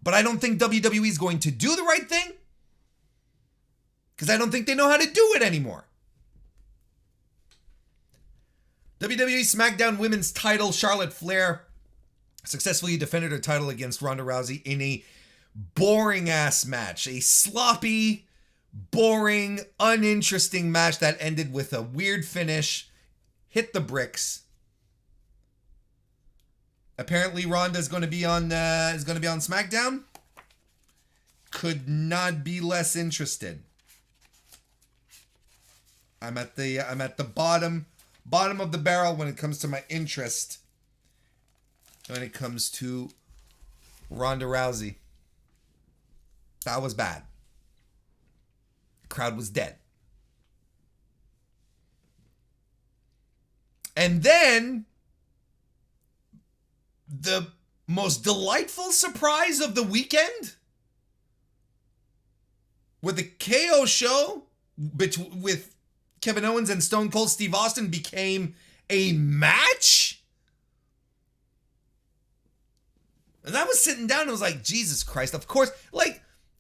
But I don't think WWE is going to do the right thing, because I don't think they know how to do it anymore. WWE SmackDown Women's title, Charlotte Flair successfully defended her title against Ronda Rousey in a boring-ass match. A sloppy, boring, uninteresting match that ended with a weird finish. Hit the bricks. Apparently Ronda is going to be on SmackDown. Could not be less interested. I'm at the bottom of the barrel when it comes to my interest. When it comes to Ronda Rousey. That was bad. The crowd was dead. And then the most delightful surprise of the weekend? With the KO show with Kevin Owens and Stone Cold Steve Austin became a match? And I was sitting down and I was like, Jesus Christ, of course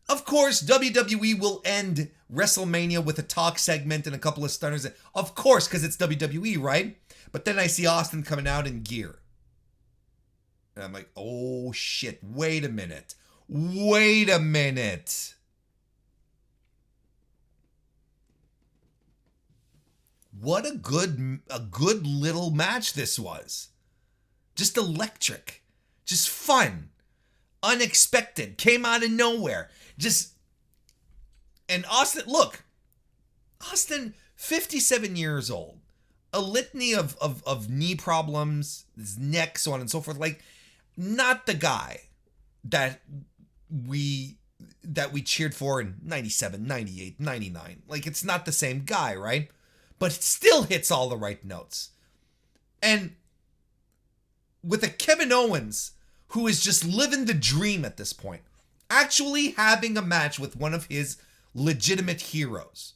WWE will end WrestleMania with a talk segment and a couple of stunners. Of course, because it's WWE, right? But then I see Austin coming out in gear. And I'm like, oh shit, wait a minute. What a good little match this was. Just electric. Just fun. Unexpected. Came out of nowhere. And Austin, look. Austin, 57 years old. A litany of knee problems, his neck, so on and so forth. Like, not the guy that we cheered for in 97, 98, 99. Like, it's not the same guy, right? But it still hits all the right notes. And with a Kevin Owens who is just living the dream at this point, actually having a match with one of his legitimate heroes.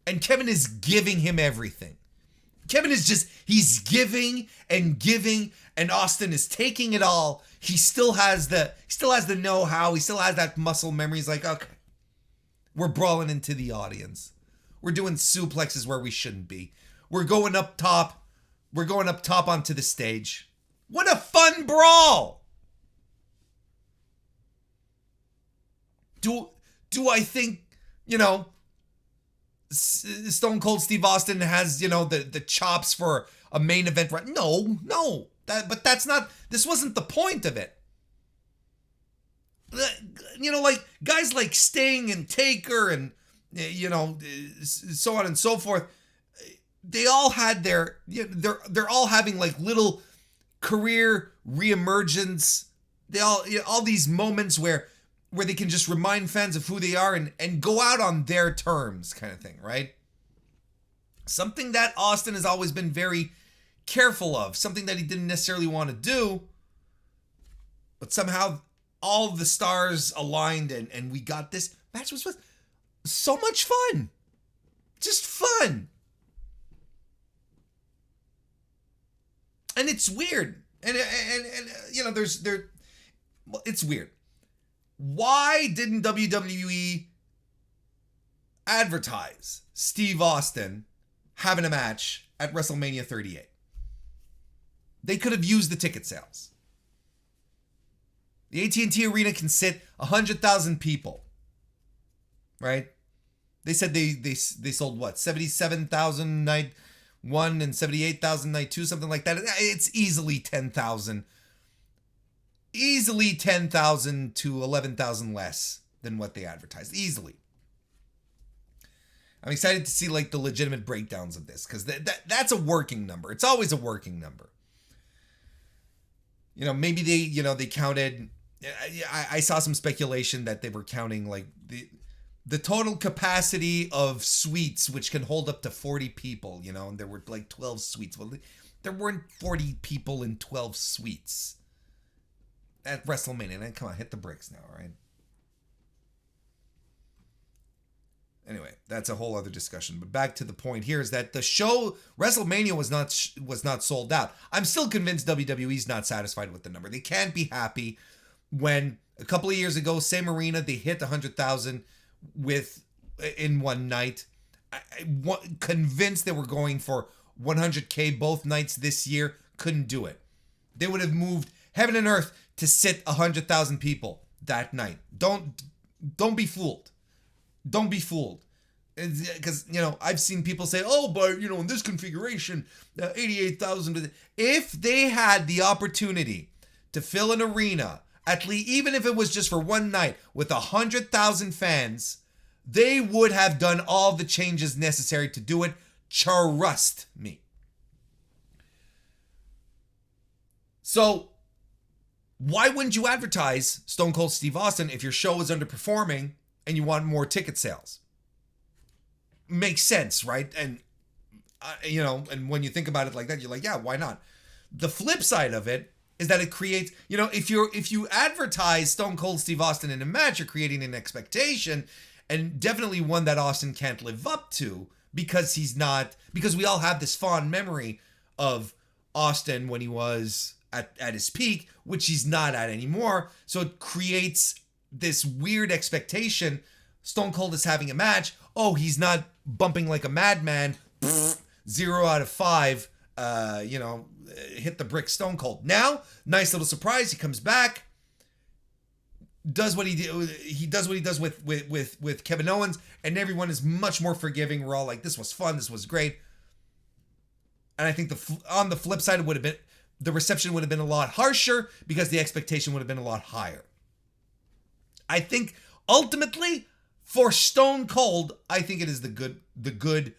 And Kevin is giving him everything. Kevin is he's giving, and Austin is taking it all. He still has the know-how. He still has that muscle memory. He's like, okay, we're brawling into the audience. We're doing suplexes where we shouldn't be. We're going up top. We're going up top onto the stage. What a fun brawl! Do I think, Stone Cold Steve Austin has, the chops for a main event? Right? No. But that's not, this wasn't the point of it. Like guys like Sting and Taker and, so on and so forth. They all had they're all having like little career reemergence. They all these moments where they can just remind fans of who they are and go out on their terms, kind of thing, right? Something that Austin has always been very careful of, something that he didn't necessarily want to do, but somehow all the stars aligned and we got this match. Was so much fun. Just fun. And it's weird. And it's weird. Why didn't WWE advertise Steve Austin having a match at WrestleMania 38? They could have used the ticket sales. The AT&T Arena can sit 100,000 people. Right? They said they sold what? 77,000 night 1 and 78,000 night 2, something like that. It's easily 10,000. Easily 10,000 to 11,000 less than what they advertised. Easily. I'm excited to see like the legitimate breakdowns of this, because that's a working number. It's always a working number. Maybe they counted. I saw some speculation that they were counting like the total capacity of suites, which can hold up to 40 people, and there were like 12 suites. Well, there weren't 40 people in 12 suites at WrestleMania. And come on, hit the bricks now, right? Anyway, that's a whole other discussion. But back to the point here is that the show, WrestleMania, was not sold out. I'm still convinced WWE's not satisfied with the number. They can't be happy when a couple of years ago, same arena, they hit 100,000 in one night. Convinced they were going for 100K both nights this year. Couldn't do it. They would have moved heaven and earth to sit 100,000 people that night. Don't be fooled. Don't be fooled. Because, I've seen people say, oh, but, in this configuration, 88,000. If they had the opportunity to fill an arena, at least, even if it was just for one night, with 100,000 fans, they would have done all the changes necessary to do it. Trust me. So, why wouldn't you advertise Stone Cold Steve Austin if your show is underperforming and you want more ticket sales? Makes sense, right? And, and when you think about it like that, you're like, yeah, why not? The flip side of it is that it creates, if you advertise Stone Cold Steve Austin in a match, you're creating an expectation, and definitely one that Austin can't live up to because we all have this fond memory of Austin when he was at his peak, which he's not at anymore. So it creates this weird expectation. Stone Cold is having a match. Oh, he's not bumping like a madman. 0 out of 5. Hit the brick Stone Cold. Now, nice little surprise. He comes back, does what he did. He does what he does with Kevin Owens, and everyone is much more forgiving. We're all like, this was fun. This was great. And I think on the flip side, the reception would have been a lot harsher because the expectation would have been a lot higher. I think ultimately for Stone Cold, I think it is the good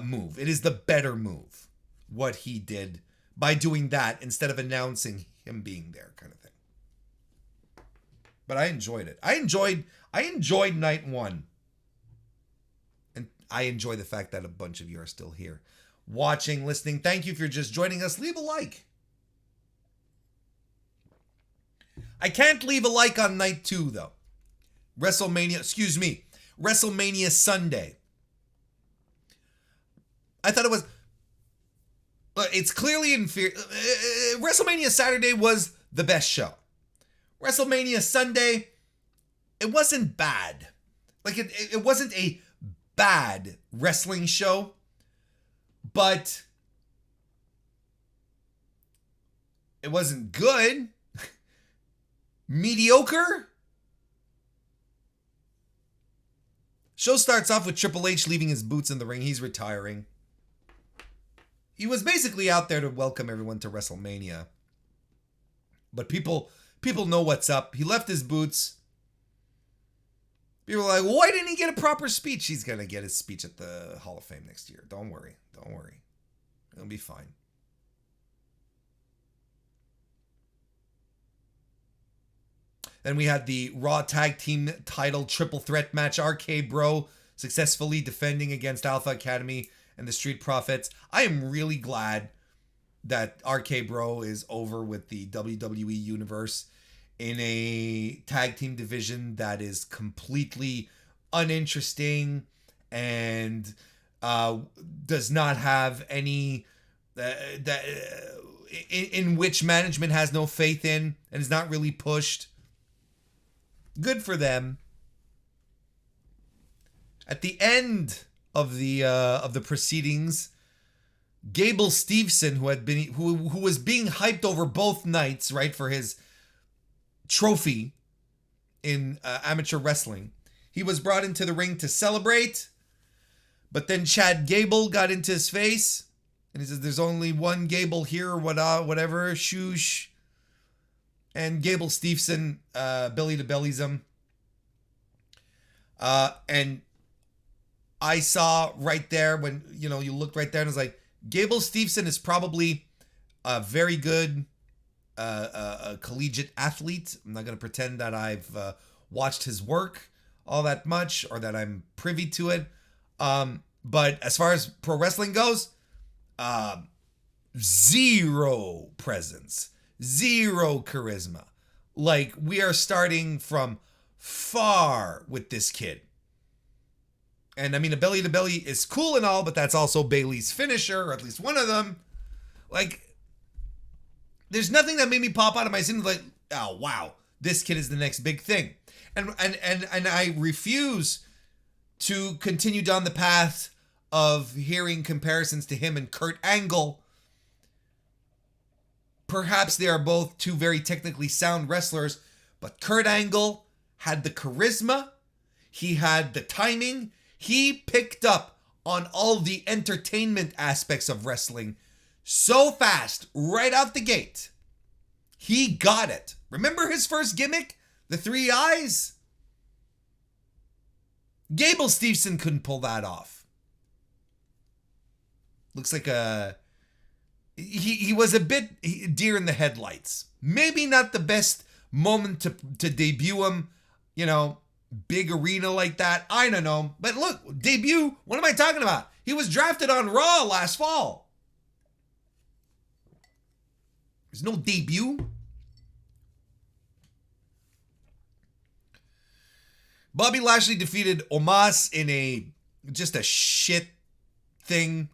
move. It is the better move, what he did by doing that instead of announcing him being there, kind of thing. But I enjoyed it. I enjoyed night one. And I enjoy the fact that a bunch of you are still here. Watching, listening. Thank you if you're just joining us. Leave a like. I can't leave a like on night 2, though. WrestleMania Sunday. I thought it was... It's clearly inferior. WrestleMania Saturday was the best show. WrestleMania Sunday, it wasn't bad. Like, it wasn't a bad wrestling show, but it wasn't good. Mediocre. Show starts off with Triple H leaving his boots in the ring. He's retiring. He was basically out there to welcome everyone to WrestleMania. But people know what's up. He left his boots. People are like, why didn't he get a proper speech? He's going to get his speech at the Hall of Fame next year. Don't worry. It'll be fine. Then we had the Raw Tag Team title triple threat match. RK Bro successfully defending against Alpha Academy and the Street Profits. I am really glad that RK Bro is over with the WWE Universe in a tag team division that is completely uninteresting and does not have any in which management has no faith in and is not really pushed. Good for them. At the end of the proceedings, Gable Steveson, who was being hyped over both nights, right, for his trophy in amateur wrestling, he was brought into the ring to celebrate, but then Chad Gable got into his face, and he says, "There's only one Gable here," or whatever, shoosh. And Gable Steveson belly to bellies him. And I saw right there when, you looked right there and it was like, Gable Steveson is probably a very good a collegiate athlete. I'm not going to pretend that I've watched his work all that much or that I'm privy to it. But as far as pro wrestling goes, zero presence. Zero charisma. Like, we are starting from far with this kid. And I mean, a belly to belly is cool and all, but that's also Bayley's finisher, or at least one of them. Like, there's nothing that made me pop out of my skin like, oh wow, this kid is the next big thing. And I refuse to continue down the path of hearing comparisons to him and Kurt Angle. Perhaps they are both two very technically sound wrestlers, but Kurt Angle had the charisma, he had the timing, he picked up on all the entertainment aspects of wrestling so fast, right out the gate. He got it. Remember his first gimmick? The 3 eyes? Gable Steveson couldn't pull that off. Looks like he was a bit deer in the headlights. Maybe not the best moment to debut him, big arena like that. I don't know. But look, debut, what am I talking about? He was drafted on Raw last fall. There's no debut. Bobby Lashley defeated Omos in just a shit thing.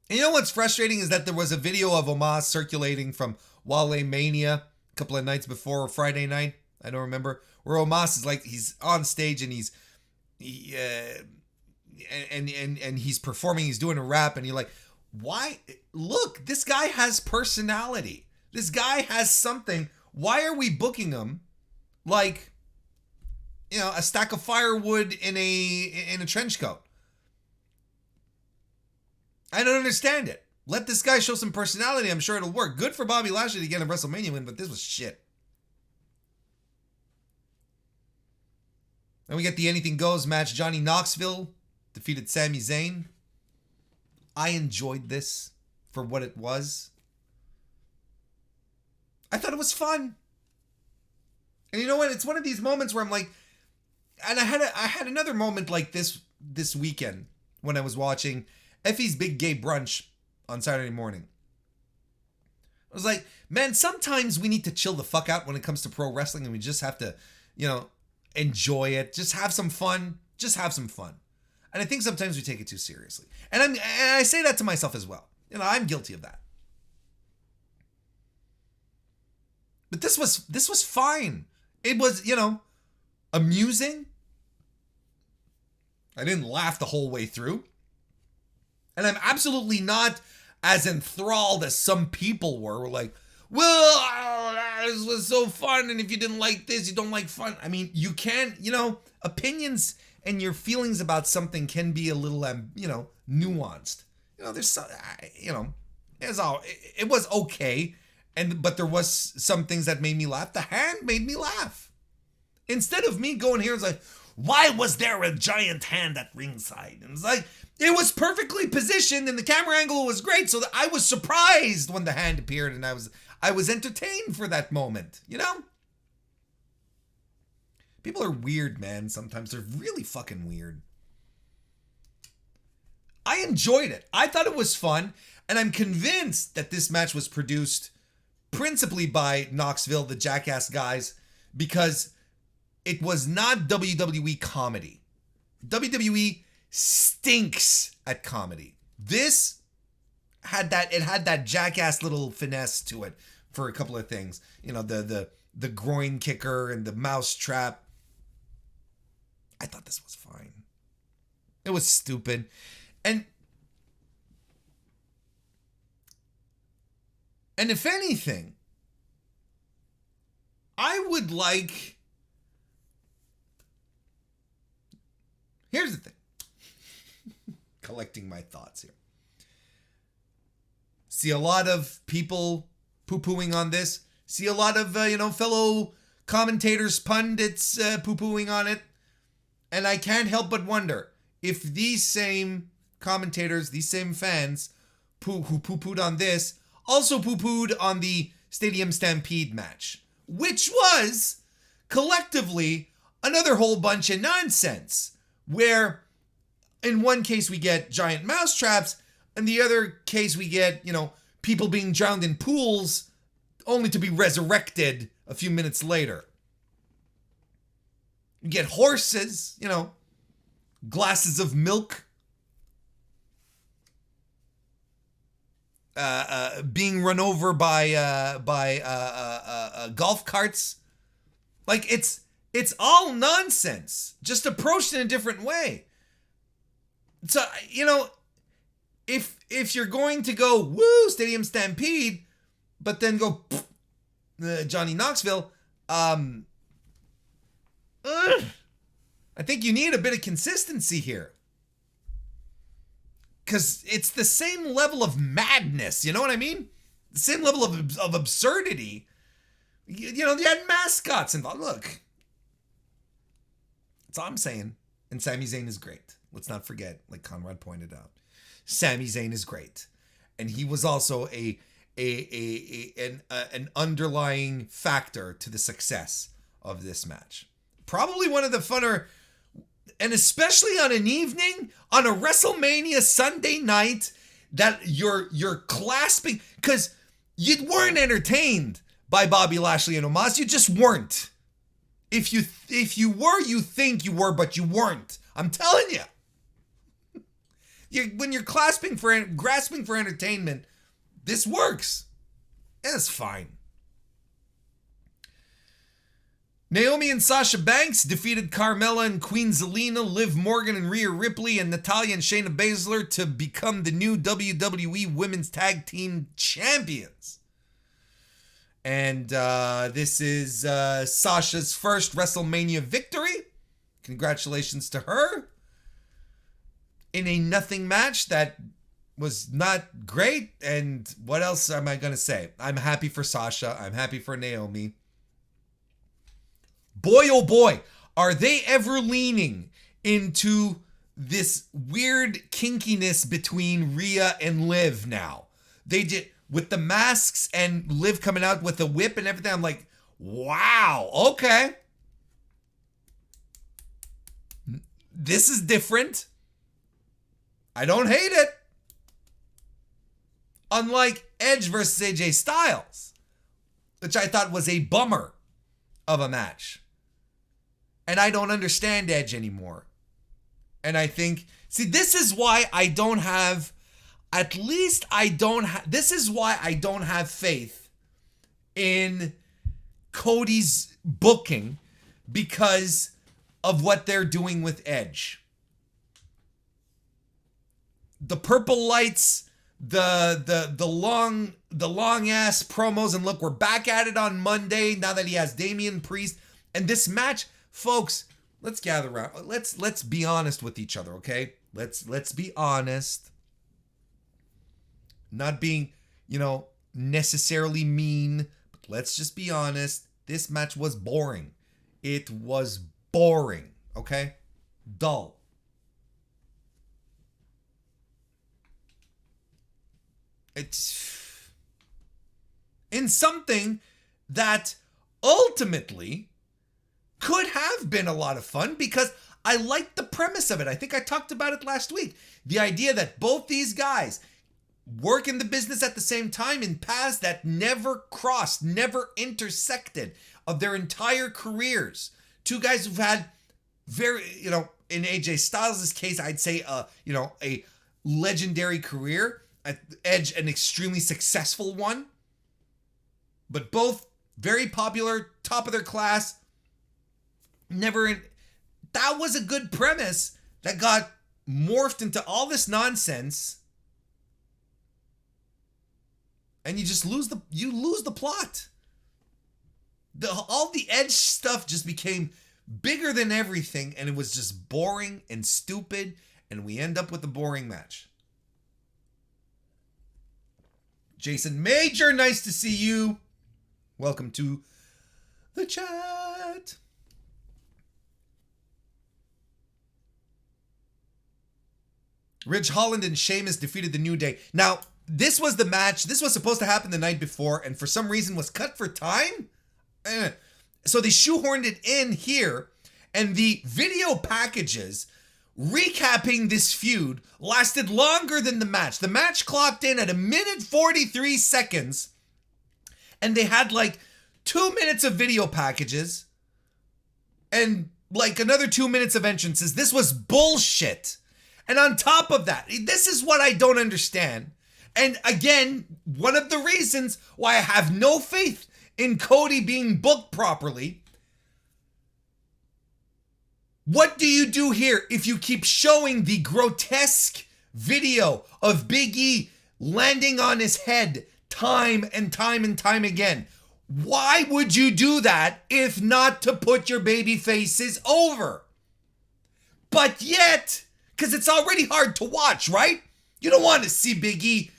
And you know what's frustrating is that there was a video of Omos circulating from Wale Mania a couple of nights before, or Friday night, I don't remember, where Omos is like, he's on stage and he's performing, he's doing a rap, and you're like, why? Look, this guy has personality. This guy has something. Why are we booking him like, you know, a stack of firewood in a trench coat? I don't understand it. Let this guy show some personality. I'm sure it'll work. Good for Bobby Lashley to get a WrestleMania win, but this was shit. And we get the Anything Goes match. Johnny Knoxville defeated Sami Zayn. I enjoyed this for what it was. I thought it was fun. And you know what? It's one of these moments where I'm like, and I had another moment like this weekend when I was watching Effie's Big Gay Brunch on Saturday morning. I was like, man, sometimes we need to chill the fuck out when it comes to pro wrestling, and we just have to, you know, enjoy it. Just have some fun. Just have some fun. And I think sometimes we take it too seriously. And I say that to myself as well. You know, I'm guilty of that. But this was fine. It was, you know, amusing. I didn't laugh the whole way through. And I'm absolutely not as enthralled as some people were like, well, this was so fun, and if you didn't like this, you don't like fun. I mean, you can't, you know, opinions and your feelings about something can be a little, you know, nuanced. You know, there's some, you know, it was okay, but there was some things that made me laugh. The hand made me laugh. Instead of me going here and like, why was there a giant hand at ringside? And it's like, it was perfectly positioned and the camera angle was great, so that I was surprised when the hand appeared, and I was entertained for that moment, you know? People are weird, man. Sometimes they're really fucking weird. I enjoyed it. I thought it was fun, and I'm convinced that this match was produced principally by Knoxville, the Jackass guys, because it was not WWE comedy. WWE stinks at comedy. This had that Jackass little finesse to it for a couple of things. You know, the groin kicker and the mouse trap. I thought this was fine. It was stupid. And if anything, I would like... Here's the thing. Collecting my thoughts here. See a lot of people poo-pooing on this. See a lot of, fellow commentators, pundits poo-pooing on it. And I can't help but wonder if these same commentators, these same fans who poo-pooed on this, also poo-pooed on the Stadium Stampede match, which was collectively another whole bunch of nonsense, where in one case we get giant mouse traps, and the other case we get, people being drowned in pools only to be resurrected a few minutes later. You get horses, glasses of milk, being run over by golf carts. Like, it's all nonsense, just approached in a different way. So, if you're going to go, woo, Stadium Stampede, but then go, Johnny Knoxville, I think you need a bit of consistency here. Because it's the same level of madness, you know what I mean? The same level of absurdity. You had mascots involved. Look, that's all I'm saying. And Sami Zayn is great. Let's not forget, like Conrad pointed out, Sami Zayn is great. And he was also an underlying factor to the success of this match. Probably one of the funner, and especially on an evening, on a WrestleMania Sunday night, that you're clasping, because you weren't entertained by Bobby Lashley and Omos. You just weren't. If you were, you think you were, but you weren't. I'm telling you. When you're grasping for entertainment, this works. It's fine. Naomi and Sasha Banks defeated Carmella and Queen Zelina, Liv Morgan and Rhea Ripley, and Natalya and Shayna Baszler to become the new WWE Women's Tag Team Champions. And this is Sasha's first WrestleMania victory. Congratulations to her. In a nothing match that was not great. And what else am I going to say? I'm happy for Sasha. I'm happy for Naomi. Boy, oh boy, are they ever leaning into this weird kinkiness between Rhea and Liv now. They did, with the masks and Liv coming out with the whip and everything. I'm like, wow, okay. This is different. I don't hate it. Unlike Edge versus AJ Styles, which I thought was a bummer of a match. And I don't understand Edge anymore. And I think, see, this is why I don't have, this is why I don't have faith in Cody's booking, because of what they're doing with Edge. The purple lights, the long ass promos, and look, we're back at it on Monday now that he has Damian Priest. And this match, folks, let's gather around. Let's be honest with each other, okay? Let's be honest. Not being, necessarily mean, but let's just be honest. This match was boring. It was boring, okay? Dull. It's in something that ultimately could have been a lot of fun, because I liked the premise of it. I think I talked about it last week. The idea that both these guys work in the business at the same time in paths that never crossed, never intersected of their entire careers. Two guys who've had very, in AJ Styles' case, I'd say, a legendary career. Edge, an extremely successful one. But both very popular, top of their class. That was a good premise that got morphed into all this nonsense. And you just lose the plot. All the Edge stuff just became bigger than everything, and it was just boring and stupid, and we end up with a boring match. Jason Major, nice to see you. Welcome to the chat. Ridge Holland and Sheamus defeated the New Day. Now, this was the match. This was supposed to happen the night before, and for some reason was cut for time. So they shoehorned it in here, and the video packages recapping this feud lasted longer than the match. The match clocked in at 1:43 seconds, and they had like 2 minutes of video packages and like another 2 minutes of entrances. This was bullshit. And on top of that, this is what I don't understand. And again, one of the reasons why I have no faith in Cody being booked properly. What do you do here if you keep showing the grotesque video of Big E landing on his head time and time and time again? Why would you do that if not to put your baby faces over? But yet, because it's already hard to watch, right? You don't want to see Big E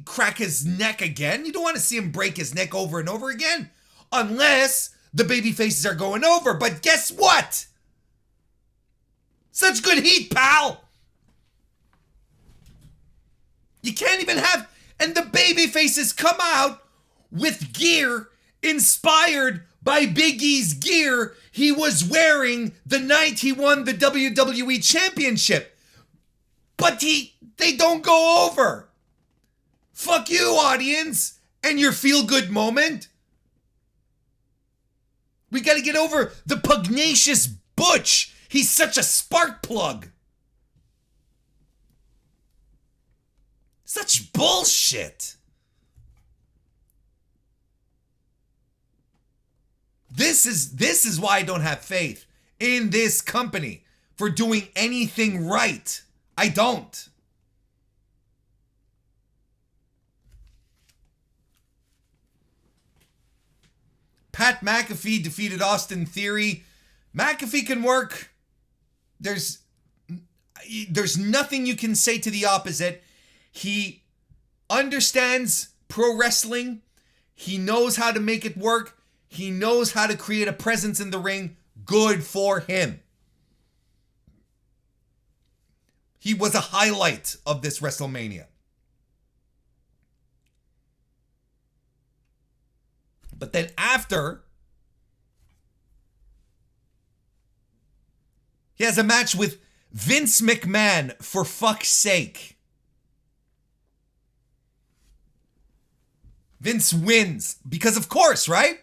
crack his neck again. You don't want to see him break his neck over and over again. Unless the baby faces are going over. But guess what? Such good heat, pal. You can't even have... And the baby faces come out with gear inspired by Big E's gear he was wearing the night he won the WWE Championship. but they don't go over. Fuck you, audience, and your feel-good moment. We gotta get over the pugnacious Butch. He's such a spark plug. Such bullshit. This is why I don't have faith in this company for doing anything right. I don't. Pat McAfee defeated Austin Theory. McAfee can work. There's nothing you can say to the opposite. He understands pro wrestling. He knows how to make it work. He knows how to create a presence in the ring. Good for him. He was a highlight of this WrestleMania. But then after, he has a match with Vince McMahon, for fuck's sake. Vince wins, because of course, right?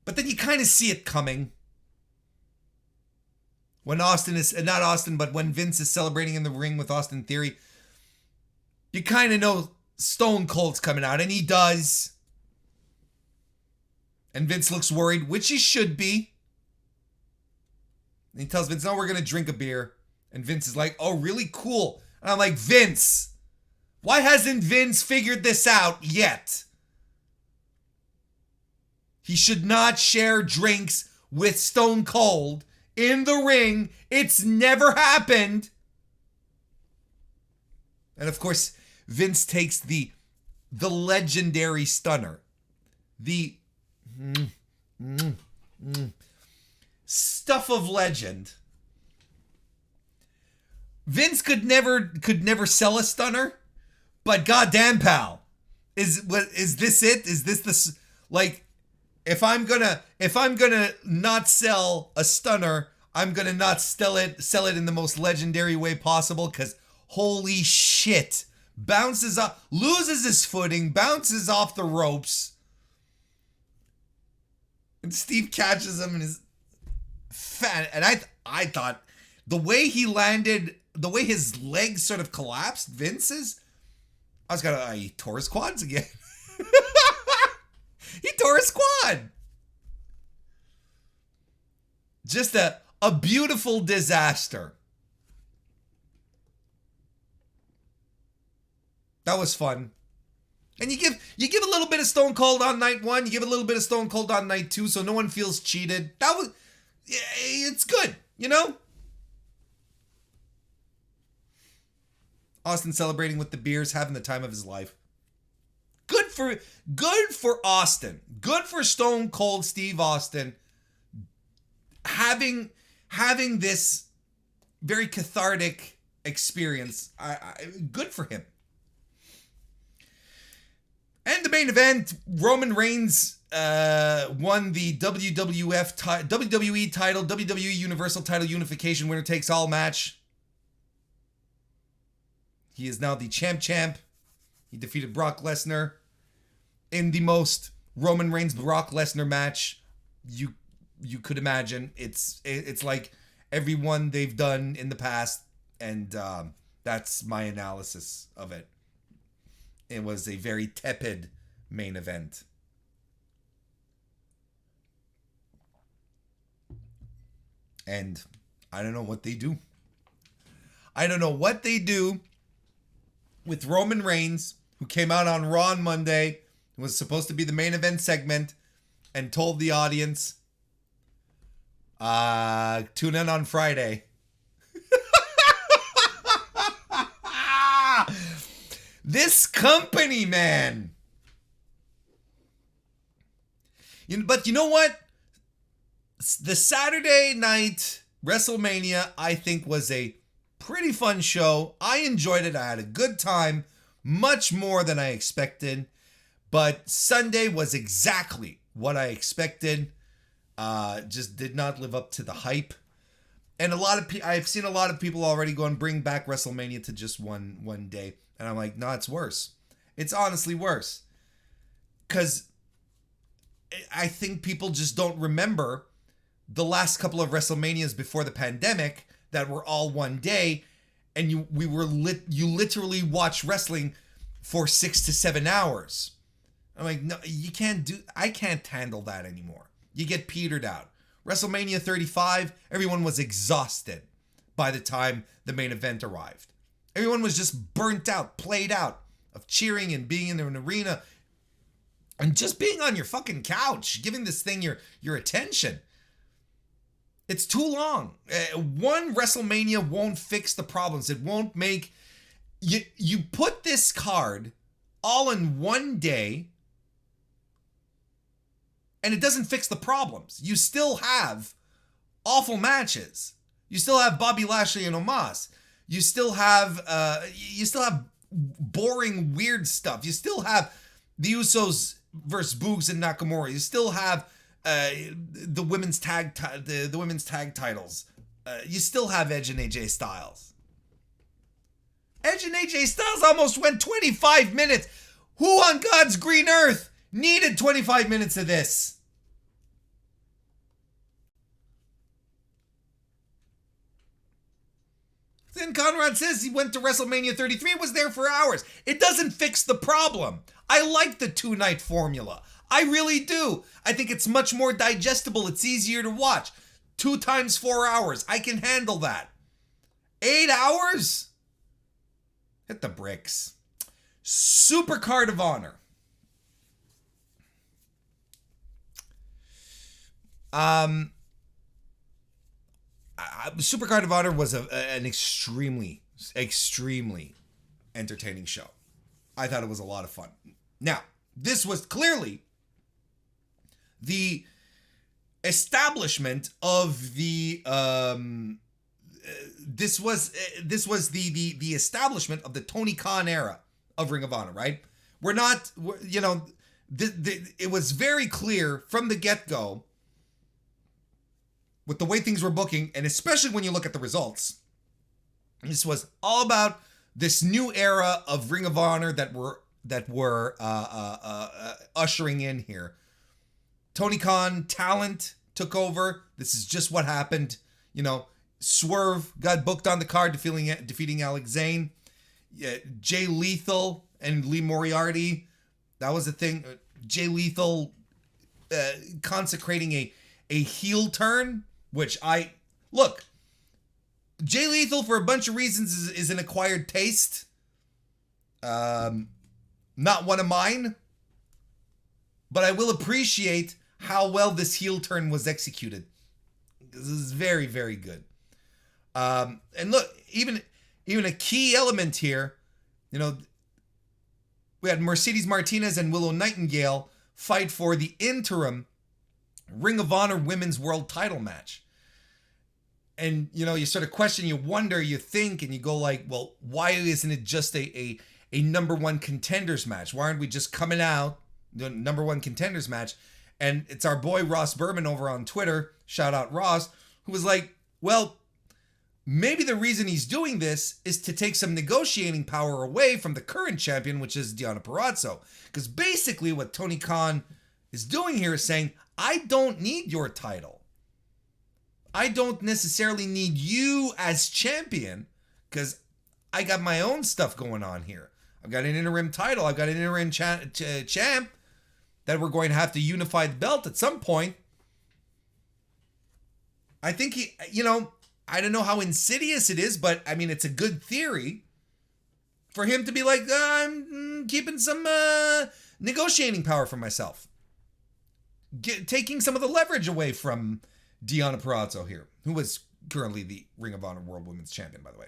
But then you kind of see it coming. When when Vince is celebrating in the ring with Austin Theory, you kind of know Stone Cold's coming out, and he does. And Vince looks worried, which he should be. And he tells Vince, no, we're going to drink a beer. And Vince is like, oh, really? Cool. And I'm like, Vince, why hasn't Vince figured this out yet? He should not share drinks with Stone Cold in the ring. It's never happened. And of course, Vince takes the legendary stunner. The stuff of legend. Vince could never sell a stunner, but goddamn, pal, is this it? Is this the, like, if I'm gonna not sell a stunner, I'm gonna not sell it in the most legendary way possible, because holy shit, bounces up, loses his footing, bounces off the ropes, and Steve catches him and is fat. And I thought the way he landed, the way his legs sort of collapsed, Vince's, he tore his quads again. He tore his quad. Just a beautiful disaster. That was fun. And you give a little bit of Stone Cold on night one, you give a little bit of Stone Cold on night two, so no one feels cheated. It's good, you know? Austin celebrating with the beers, having the time of his life. Good for Austin. Good for Stone Cold Steve Austin having this very cathartic experience. Good for him. And the main event, Roman Reigns won the WWE title, WWE Universal title unification, winner takes all match. He is now the champ. He defeated Brock Lesnar in the most Roman Reigns Brock Lesnar match you could imagine. It's like everyone they've done in the past, and that's my analysis of it. It was a very tepid main event. And I don't know what they do. I don't know what they do with Roman Reigns, who came out on Raw on Monday, was supposed to be the main event segment, and told the audience, tune in on Friday. This company, man. But you know what? The Saturday night WrestleMania, I think, was a pretty fun show. I enjoyed it. I had a good time. Much more than I expected. But Sunday was exactly what I expected. just did not live up to the hype. And I've seen a lot of people already go and bring back WrestleMania to just one day. And I'm like, no, it's worse. It's honestly worse. Because I think people just don't remember the last couple of WrestleManias before the pandemic that were all one day. And you literally watch wrestling for 6 to 7 hours. I'm like, no, I can't handle that anymore. You get petered out. WrestleMania 35, everyone was exhausted by the time the main event arrived. Everyone was just burnt out, played out of cheering and being in an arena and just being on your fucking couch, giving this thing your attention. It's too long. One WrestleMania won't fix the problems. It won't make... You put this card all in one day, and it doesn't fix the problems. You still have awful matches. You still have Bobby Lashley and Omos. You still have boring, weird stuff. You still have the Usos versus Boogs and Nakamura. You still have the women's tag titles. You still have Edge and AJ Styles. Edge and AJ Styles almost went 25 minutes. Who on God's green earth needed 25 minutes of this? Then Conrad says he went to WrestleMania 33 and was there for hours. It doesn't fix the problem. I like the 2-night formula. I really do. I think it's much more digestible. It's easier to watch. 2 times 4 hours. I can handle that. 8 hours? Hit the bricks. Supercard of Honor. Supercard of Honor was an extremely entertaining show. I thought it was a lot of fun. Now, this was clearly the establishment of the this was the establishment of the Tony Khan era of Ring of Honor, right? It was very clear from the get-go with the way things were booking, and especially when you look at the results. This was all about this new era of Ring of Honor that we're ushering in here. Tony Khan talent took over. This is just what happened. Swerve got booked on the card defeating Alex Zane. Jay Lethal and Lee Moriarty. That was the thing. Jay Lethal consecrating a heel turn, which Jay Lethal, for a bunch of reasons, is an acquired taste. Not one of mine. But I will appreciate how well this heel turn was executed. This is very, very good. And look, even a key element here, we had Mercedes Martinez and Willow Nightingale fight for the interim Ring of Honor Women's World Title match. And, you sort of question, you wonder, you think, and you go like, well, why isn't it just a number one contenders match? Why aren't we just coming out, the number one contenders match? And it's our boy Ross Berman over on Twitter, shout out Ross, who was like, well, maybe the reason he's doing this is to take some negotiating power away from the current champion, which is Deonna Purrazzo. Because basically what Tony Khan is doing here is saying, I don't need your title. I don't necessarily need you as champion because I got my own stuff going on here. I've got an interim title. I've got an interim champ that we're going to have to unify the belt at some point. I think I don't know how insidious it is, but I mean, it's a good theory for him to be like, I'm keeping some negotiating power for myself. Taking some of the leverage away from Deonna Purrazzo here, who was currently the Ring of Honor World Women's Champion, by the way.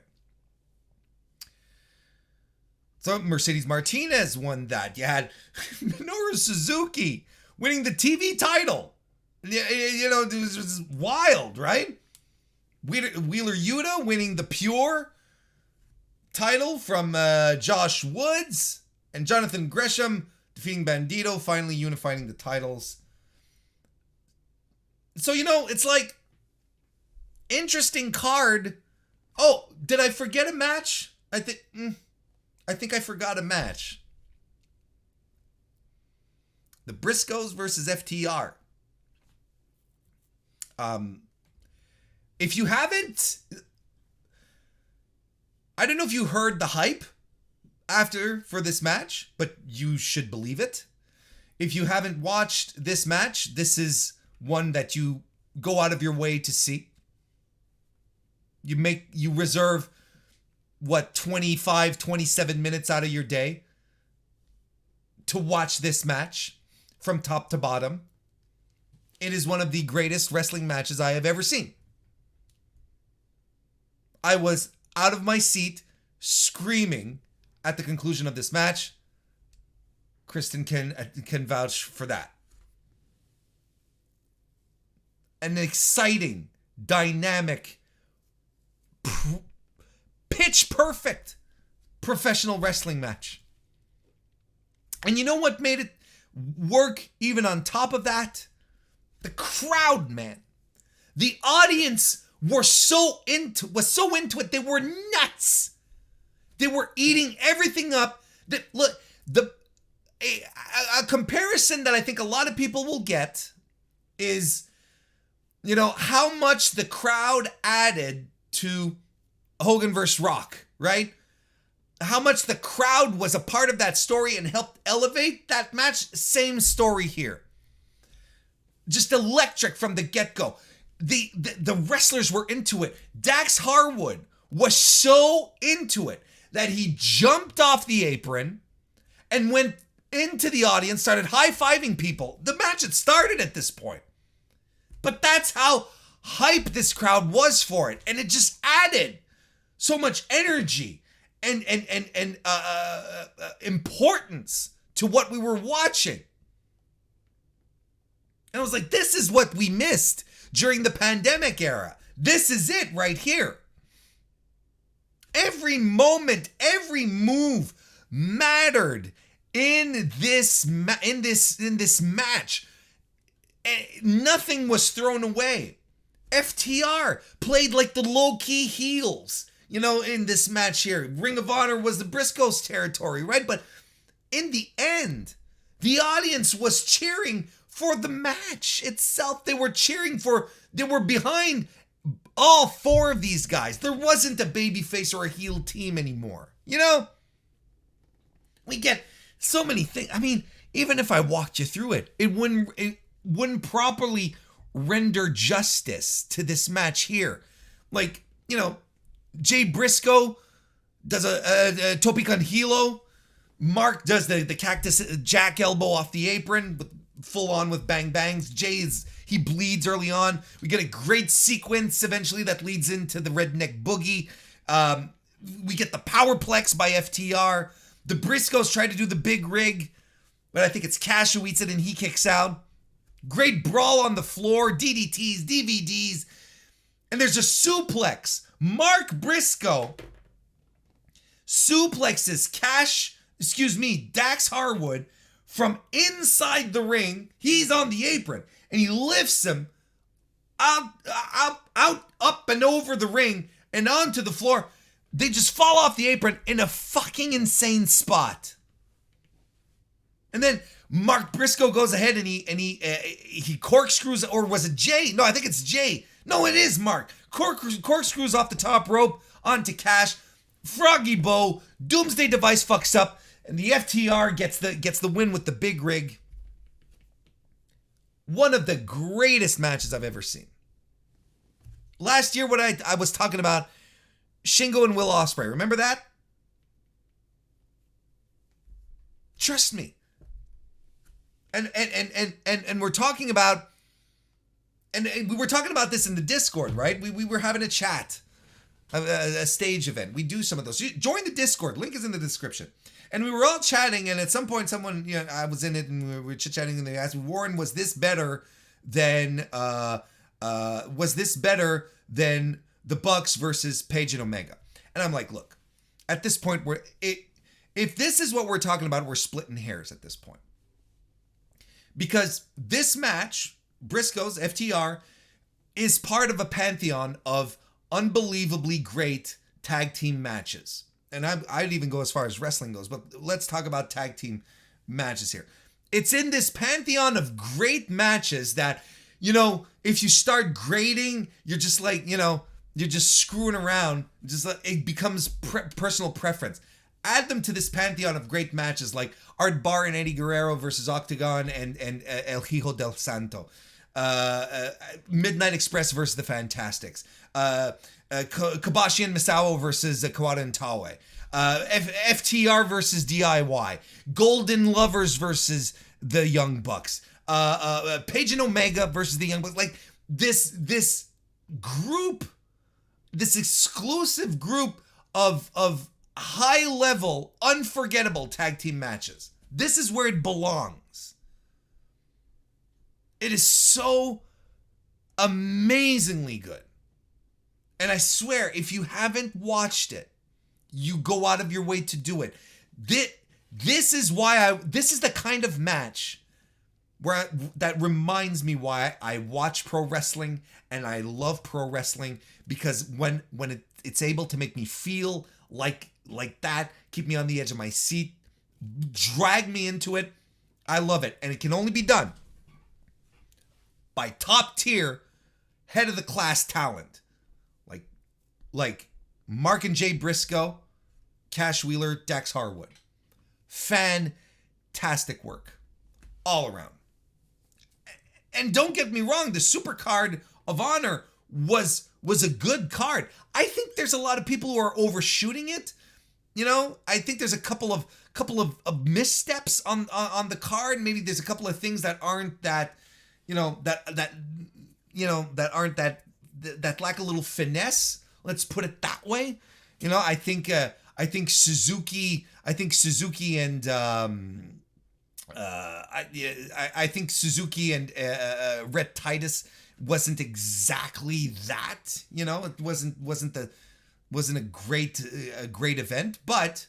So Mercedes Martinez won that. You had Minoru Suzuki winning the TV title. It was wild, right? Wheeler Yuta winning the Pure title from Josh Woods, and Jonathan Gresham defeating Bandito, finally unifying the titles. So, it's like, interesting card. Oh, did I forget a match? I think I forgot a match. The Briscoes versus FTR. If you haven't, I don't know if you heard the hype for this match, but you should believe it. If you haven't watched this match, this is one that you go out of your way to see. You reserve 25, 27 minutes out of your day to watch this match from top to bottom. It is one of the greatest wrestling matches I have ever seen. I was out of my seat screaming at the conclusion of this match. Kristen can vouch for that. An exciting, dynamic, pitch perfect professional wrestling match. And you know what made it work even on top of that? The crowd, man. The audience was so into it. They were nuts. They were eating everything up. A comparison that I think a lot of people will get is, how much the crowd added to Hogan vs. Rock, right? How much the crowd was a part of that story and helped elevate that match. Same story here. Just electric from the get-go. The wrestlers were into it. Dax Harwood was so into it that he jumped off the apron and went into the audience, started high-fiving people. The match had started at this point. But that's how hype this crowd was for it. And it just added so much energy and importance to what we were watching. And I was like, this is what we missed during the pandemic era. This is it right here. Every moment, every move mattered in this match. Nothing was thrown away. FTR played like the low-key heels, in this match here. Ring of Honor was the Briscoes territory, right? But in the end, the audience was cheering for the match itself. They were behind all four of these guys. There wasn't a babyface or a heel team anymore. We get so many things. I mean, even if I walked you through it, it wouldn't properly render justice to this match here. Like, Jay Briscoe does a tope con hilo. Mark does the cactus jack elbow off the apron, full on with bang bangs. He bleeds early on. We get a great sequence eventually that leads into the redneck boogie. We get the powerplex by FTR. The Briscoes try to do the big rig, but I think it's Cash who eats it and he kicks out. Great brawl on the floor, DDTs, DVDs, and there's a suplex. Mark Briscoe suplexes Dax Harwood from inside the ring. He's on the apron and he lifts him out, up and over the ring and onto the floor. They just fall off the apron in a fucking insane spot. And then Mark Briscoe goes ahead and he corkscrews, or was it Jay? No, I think it's Jay. No, it is Mark. Corkscrews off the top rope onto Cash. Froggy Bow. Doomsday Device fucks up, and the FTR gets the win with the big rig. One of the greatest matches I've ever seen. Last year, when I was talking about Shingo and Will Ospreay, remember that? Trust me. And we're talking about, and we were talking about this in the Discord, right? We were having a chat, a stage event. We do some of those. Join the Discord. Link is in the description. And we were all chatting, and at some point, someone, I was in it, and we were chit-chatting, and they asked me, Warren, was this better than the Bucks versus Page and Omega? And I'm like, look, at this point, if this is what we're talking about, we're splitting hairs at this point. Because this match Briscoes, FTR, is part of a pantheon of unbelievably great tag team matches. And I'd even go as far as wrestling goes, but let's talk about tag team matches here. It's in this pantheon of great matches that, if you start grading, you're just like, you're just screwing around. Just like, it becomes personal preference. Add them to this pantheon of great matches like Art Barr and Eddie Guerrero versus Octagon and El Hijo del Santo. Midnight Express versus the Fantastics. Kobashi and Misawa versus Kawada and Taue. FTR versus DIY. Golden Lovers versus the Young Bucks. Page and Omega versus the Young Bucks. Like this group, this exclusive group of high level, unforgettable tag team matches. This is where it belongs. It is so amazingly good. And I swear, if you haven't watched it, you go out of your way to do it. This is the kind of match that reminds me why I watch pro wrestling and I love pro wrestling, because when it's able to make me feel like that, keep me on the edge of my seat, drag me into it, I love it. And it can only be done by top tier, head of the class talent. Like Mark and Jay Briscoe, Cash Wheeler, Dax Harwood. Fantastic work all around. And don't get me wrong, the Supercard of Honor was a good card. I think there's a lot of people who are overshooting it. I think there's a couple of missteps on the card. Maybe there's a couple of things that aren't that that lack a little finesse. Let's put it that way. I think Suzuki and I think Suzuki and Rhett Titus wasn't exactly that. It wasn't a great event, but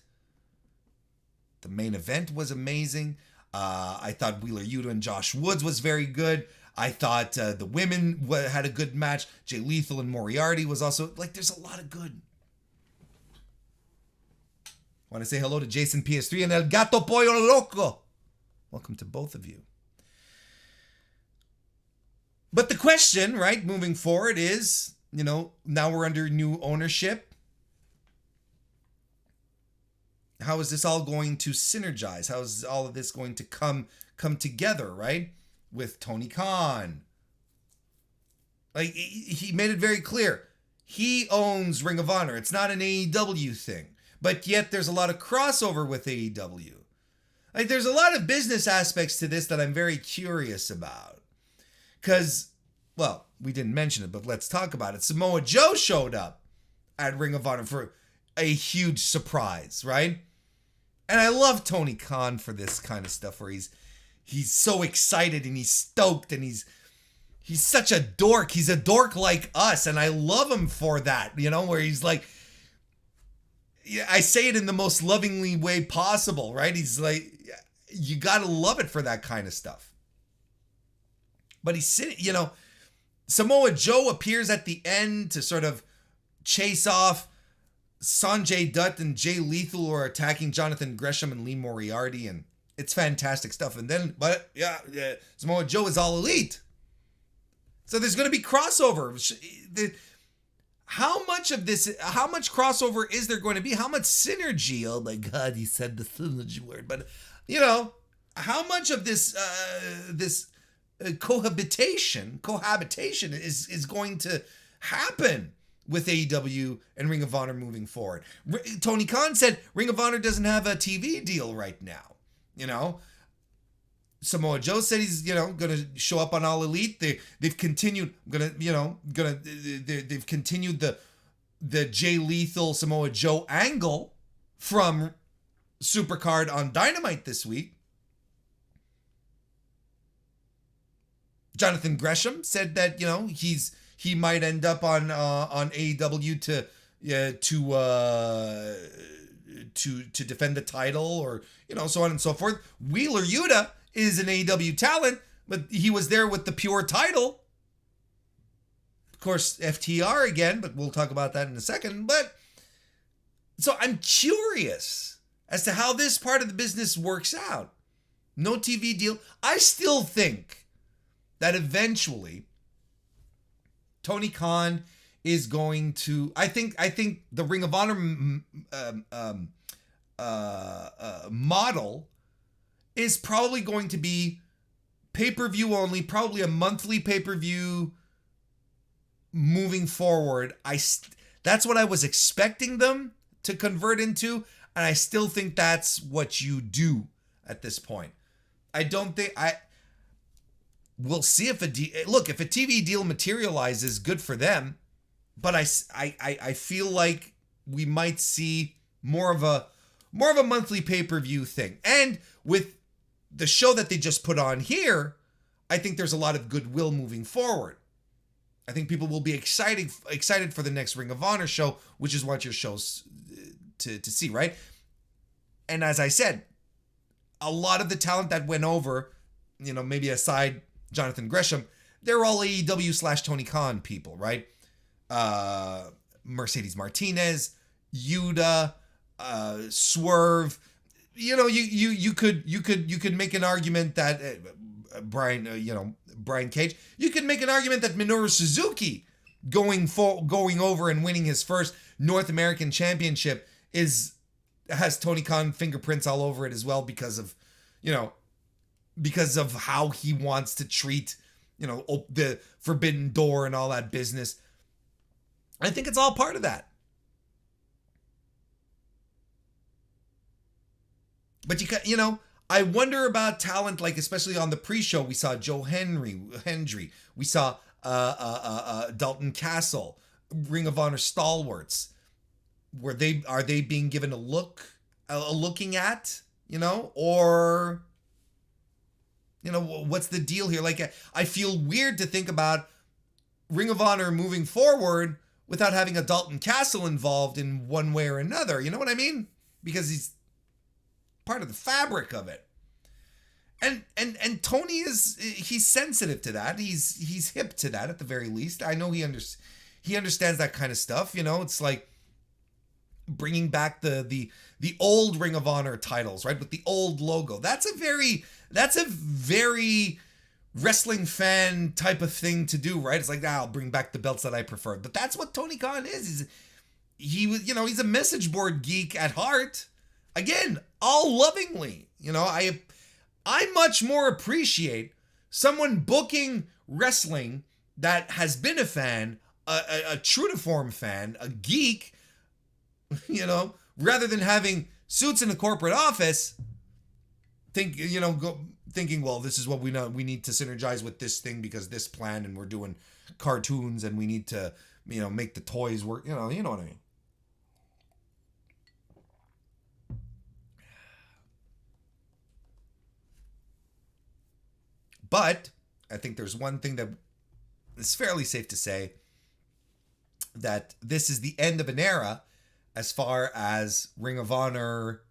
the main event was amazing. I thought Wheeler Yuta and Josh Woods was very good. I thought the women had a good match. Jay Lethal and Moriarty was also, there's a lot of good. Want to say hello to Jason PS3 and El Gato Pollo Loco. Welcome to both of you. But the question, right, moving forward is, now we're under new ownership. How is this all going to synergize? How is all of this going to come together, right? With Tony Khan. He made it very clear. He owns Ring of Honor. It's not an AEW thing. But yet there's a lot of crossover with AEW. There's a lot of business aspects to this that I'm very curious about. Because, well, we didn't mention it, but let's talk about it. Samoa Joe showed up at Ring of Honor for a huge surprise, right? And I love Tony Khan for this kind of stuff where he's so excited and he's stoked and he's such a dork. He's a dork like us, and I love him for that, where he's like, I say it in the most lovingly way possible, right? He's like, you gotta love it for that kind of stuff. But he's sitting, Samoa Joe appears at the end to sort of chase off Sanjay Dutt and Jay Lethal, who are attacking Jonathan Gresham and Lee Moriarty, and it's fantastic stuff. And then, Samoa Joe is all elite. So there's going to be crossover. How much crossover is there going to be? How much synergy? Oh my God, he said the synergy word. But, how much of this cohabitation is going to happen with AEW and Ring of Honor moving forward? Tony Khan said Ring of Honor doesn't have a TV deal right now. Samoa Joe said he's, going to show up on All Elite. They've continued, they've continued the Jay Lethal Samoa Joe angle from Supercard on Dynamite this week. Jonathan Gresham said that, he might end up on AEW to defend the title, or so on and so forth. Wheeler Yuta is an AEW talent, But he was there with the pure title. Of course, FTR again, but we'll talk about that in a second. But so I'm curious as to how this part of the business works out. No TV deal. I still think that eventually Tony Khan is going to. I think the Ring of Honor model is probably going to be pay-per-view only, probably a monthly pay-per-view moving forward. That's what I was expecting them to convert into, and I still think that's what you do at this point. I don't think we'll see if if a TV deal materializes, good for them, but I feel like we might see more of a monthly pay-per-view thing. And with the show that they just put on here, I think there's a lot of goodwill moving forward. I think people will be excited for the next Ring of Honor show, which is what your show's to see, right? And as I said, a lot of the talent that went over, maybe aside Jonathan Gresham, they're all AEW / Tony Khan people, right? Mercedes Martinez, Yuta, Swerve. You could make an argument that Brian Cage. You could make an argument that Minoru Suzuki going over and winning his first North American championship has Tony Khan fingerprints all over it as well because of how he wants to treat the Forbidden Door and all that business. I think it's all part of that. But I wonder about talent, like especially on the pre-show, we saw Joe Hendry, we saw Dalton Castle, Ring of Honor stalwarts. Are they being given a looking at, or what's the deal here? Like, I feel weird to think about Ring of Honor moving forward without having a Dalton Castle involved in one way or another. You know what I mean? Because he's part of the fabric of it. And Tony he's sensitive to that. He's hip to that at the very least. I know he understands that kind of stuff. It's like bringing back the old Ring of Honor titles, right? With the old logo. That's a very wrestling fan type of thing to do, right? It's like, I'll bring back the belts that I prefer. But that's what Tony Khan is. He's a message board geek at heart. Again, all lovingly. I much more appreciate someone booking wrestling that has been a fan, a true to form fan, a geek, rather than having suits in a corporate office, thinking, well, this is what we know. We need to synergize with this thing because this plan, and we're doing cartoons, and we need to, make the toys work. You know what I mean. But I think there's one thing that is fairly safe to say, that this is the end of an era as far as Ring of Honor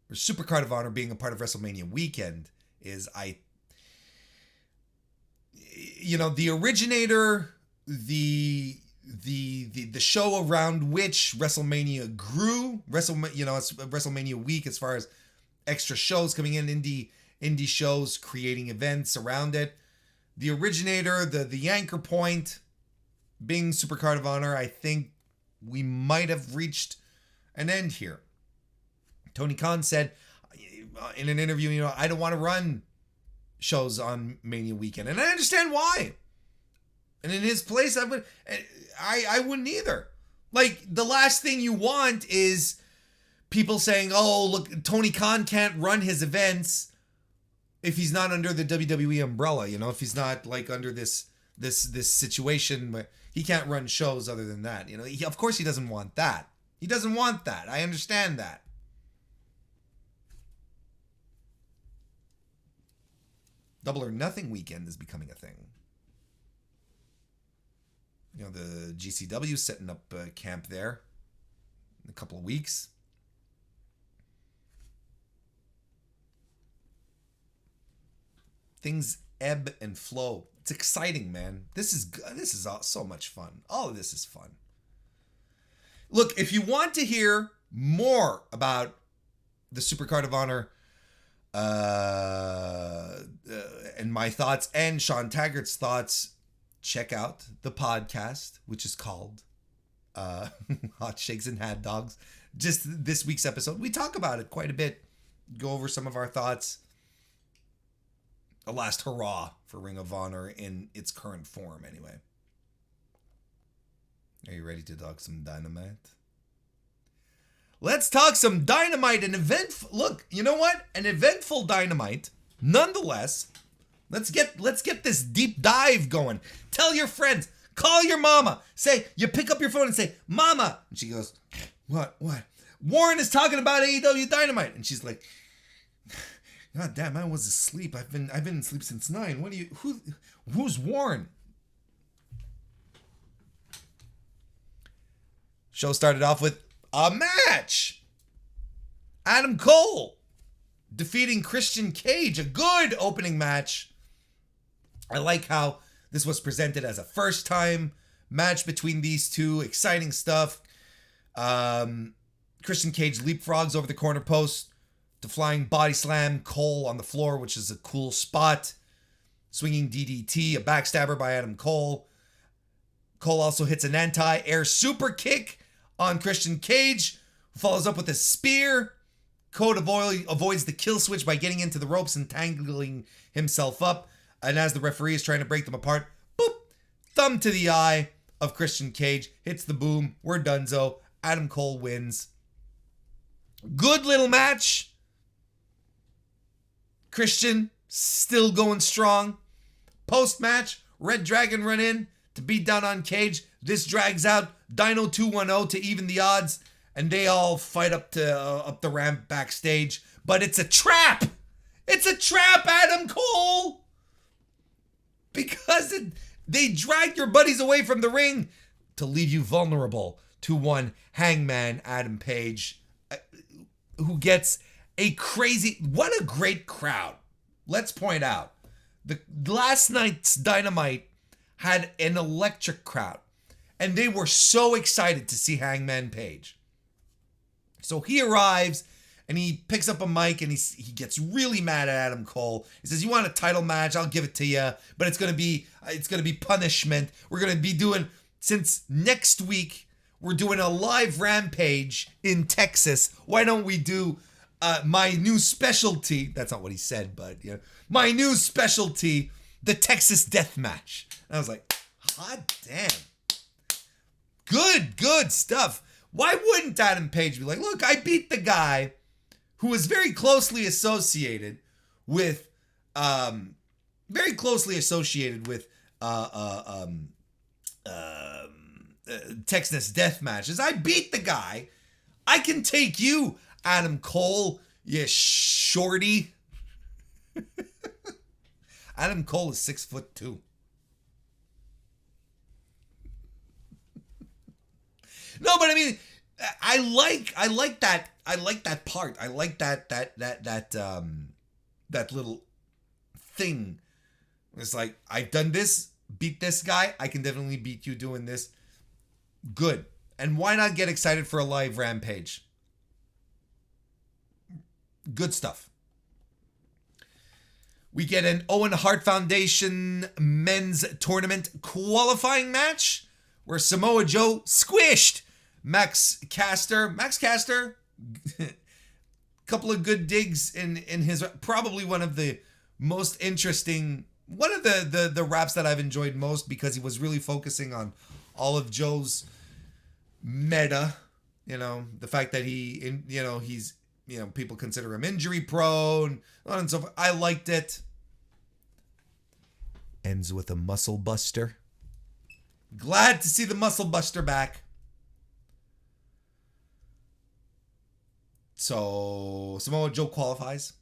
or Supercard of Honor being a part of WrestleMania weekend is. The originator, the show around which WrestleMania grew, it's WrestleMania week as far as extra shows coming in, indie shows, creating events around it. The originator, the anchor point being Supercard of Honor, I think we might have reached an end here. Tony Khan said in an interview, I don't want to run shows on Mania weekend. And I understand why. And in his place, I wouldn't either. Like, the last thing you want is people saying, oh, look, Tony Khan can't run his events if he's not under the WWE umbrella, if he's not like under this situation where he can't run shows other than that. Of course he doesn't want that. He doesn't want that. I understand that. Double or Nothing weekend is becoming a thing. The GCW setting up camp there in a couple of weeks. Things ebb and flow. It's exciting, man. This is so much fun. All of this is fun. Look, if you want to hear more about the Supercard of Honor and my thoughts and Sean Taggart's thoughts, check out the podcast, which is called Hot Shakes and Hot Dogs. Just this week's episode, we talk about it quite a bit, go over some of our thoughts. A last hurrah for Ring of Honor in its current form, anyway. Are you ready to talk some Dynamite? Let's talk some Dynamite, an event. Look, you know what? An eventful Dynamite. Nonetheless, let's get this deep dive going. Tell your friends, call your mama. Say, you pick up your phone and say, "Mama," and she goes, "What? Warren is talking about AEW Dynamite," and she's like, "God damn, I was asleep. I've been asleep since 9. Who's Warren?" Show started off with a match. Adam Cole defeating Christian Cage. A good opening match. I like how this was presented as a first time match between these two. Exciting stuff. Christian Cage leapfrogs over the corner post to flying body slam Cole on the floor, which is a cool spot. Swinging DDT, a backstabber by Adam Cole. Cole also hits an anti-air super kick on Christian Cage, who follows up with a spear. Cole avoids the kill switch by getting into the ropes and tangling himself up. And as the referee is trying to break them apart, boop, thumb to the eye of Christian Cage. Hits the boom. We're donezo. Adam Cole wins. Good little match. Christian still going strong. Post-match, Red Dragon run in to beat down on Cage. This drags out Dino 210 to even the odds, and they all fight up the ramp backstage. But it's a trap. It's a trap, Adam Cole. Because they drag your buddies away from the ring to leave you vulnerable to one Hangman Adam Page, who gets a crazy, what a great crowd. Let's point out, the last night's Dynamite had an electric crowd, and they were so excited to see Hangman Page. So he arrives and he picks up a mic and he gets really mad at Adam Cole. He says, "You want a title match? I'll give it to you, but it's gonna be punishment. We're gonna be doing, since next week we're doing a live Rampage in Texas. Why don't we do my new specialty?" That's not what he said, but you know, my new specialty, the Texas Death Match. And I was like, hot damn. Good stuff. Why wouldn't Adam Page be like, "Look, I beat the guy who was very closely associated with Texas Death Matches. I beat the guy. I can take you, Adam Cole, you shorty." Adam Cole is 6'2". No, but I mean, I like that part. I like that little thing. It's like, I've done this, beat this guy. I can definitely beat you doing this. Good. And why not get excited for a live Rampage? Good stuff. We get an Owen Hart Foundation men's tournament qualifying match where Samoa Joe squished Max Caster, couple of good digs in his, probably one of the most interesting, one of the raps that I've enjoyed most, because he was really focusing on all of Joe's meta, you know, the fact that he's, people consider him injury prone, and so forth. I liked it. Ends with a muscle buster. Glad to see the muscle buster back. So Samoa Joe qualifies.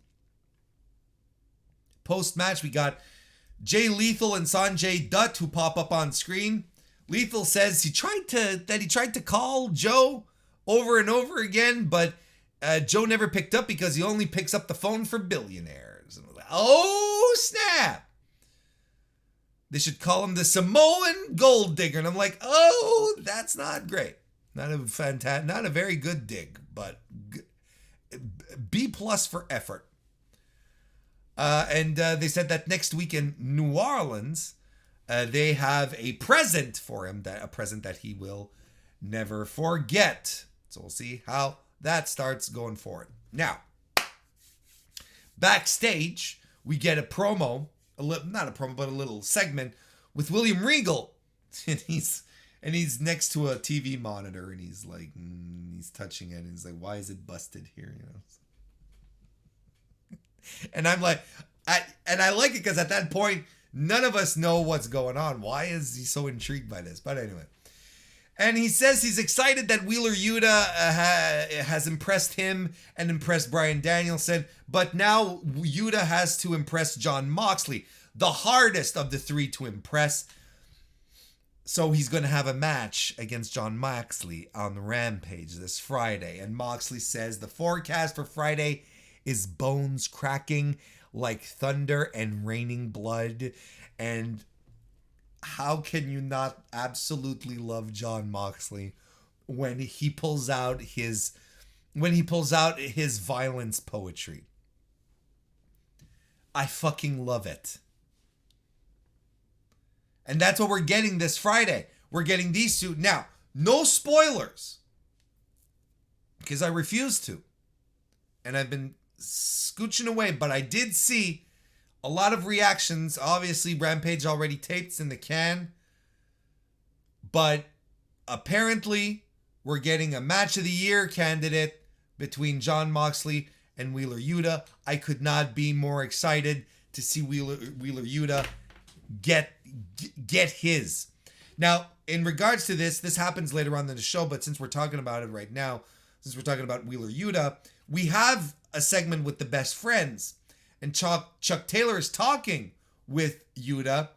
Post-match, we got Jay Lethal and Sanjay Dutt who pop up on screen. Lethal says he tried to call Joe over and over again, but Joe never picked up because he only picks up the phone for billionaires. And I was like, oh snap! They should call him the Samoan Gold Digger. And I'm like, oh, that's not great. Not a very good dig, but B+ for effort. And they said that next week in New Orleans, they have a present for him, a present that he will never forget. So we'll see how that starts going forward. Now, backstage, we get a promo, not a promo, but a little segment with William Regal. And he's next to a TV monitor, and he's like, he's touching it, and he's like, why is it busted here? You know? And I'm like, I like it because at that point, none of us know what's going on. Why is he so intrigued by this? But anyway. And he says he's excited that Wheeler Yuta has impressed him and impressed Bryan Danielson. But now Yuta has to impress Jon Moxley, the hardest of the three to impress. So he's going to have a match against Jon Moxley on the Rampage this Friday. And Moxley says the forecast for Friday is bones cracking like thunder and raining blood. And how can you not absolutely love Jon Moxley when he pulls out his violence poetry? I fucking love it. And that's what we're getting this Friday. We're getting these two. Now, no spoilers, because I refuse to. And I've been scooching away, but I did see a lot of reactions. Obviously, Rampage already taped, it's in the can. But apparently, we're getting a match of the year candidate between Jon Moxley and Wheeler Yuta. I could not be more excited to see Wheeler Yuta get his. Now, in regards to this happens later on in the show, but since we're talking about it right now, since we're talking about Wheeler Yuta, we have a segment with the best friends. And Chuck Taylor is talking with Yuta,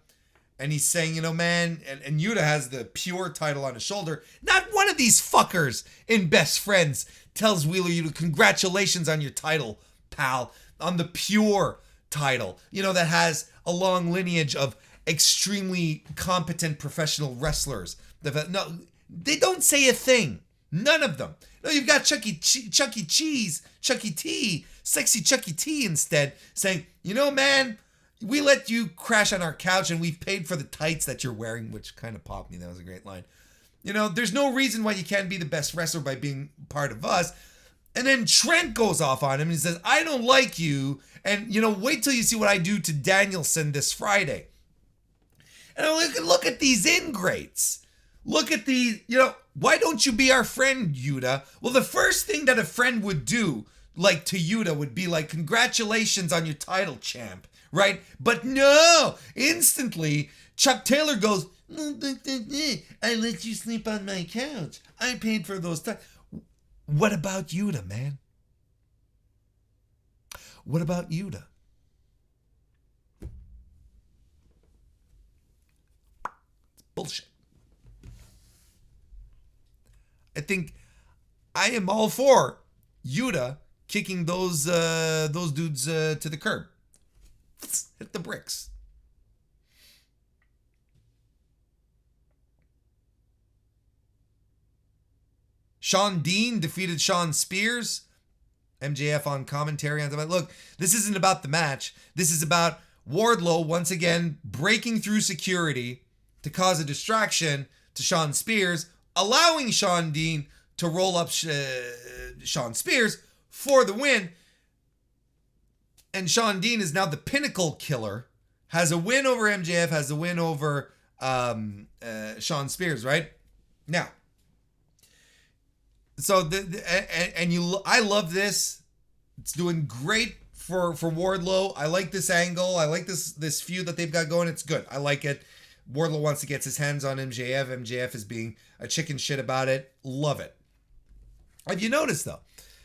and he's saying, you know, man, and Yuta has the pure title on his shoulder. Not one of these fuckers in Best Friends tells Wheeler Yuta, congratulations on your title, pal, on the pure title, you know, that has a long lineage of extremely competent professional wrestlers. No, they don't say a thing. None of them. No, you've got Chucky T, sexy Chucky T instead, saying, you know, man, we let you crash on our couch and we've paid for the tights that you're wearing, which kind of popped me. That was a great line. You know, there's no reason why you can't be the best wrestler by being part of us. And then Trent goes off on him and he says, I don't like you. And, you know, wait till you see what I do to Danielson this Friday. And look at these ingrates. Look at these, you know, why don't you be our friend, Yuta? Well, the first thing that a friend would do, like to Yuta, would be like, congratulations on your title, champ, right? But no, instantly, Chuck Taylor goes, I let you sleep on my couch. I paid for those tights. What about Yuta, man? What about Yuta? It's bullshit. I think I am all for Yuta kicking those dudes to the curb. Hit the bricks. Sean Dean defeated Sean Spears. MJF on commentary. Look, this isn't about the match. This is about Wardlow once again breaking through security to cause a distraction to Sean Spears, allowing Sean Dean to roll up Sean Spears for the win. And Sean Dean is now the Pinnacle Killer. Has a win over MJF, has a win over Sean Spears, right? Now, so I love this. It's doing great for Wardlow. I like this angle. I like this feud that they've got going. It's good. I like it. Wardlow wants to get his hands on MJF. MJF is being a chicken shit about it. Love it. Have you noticed, though?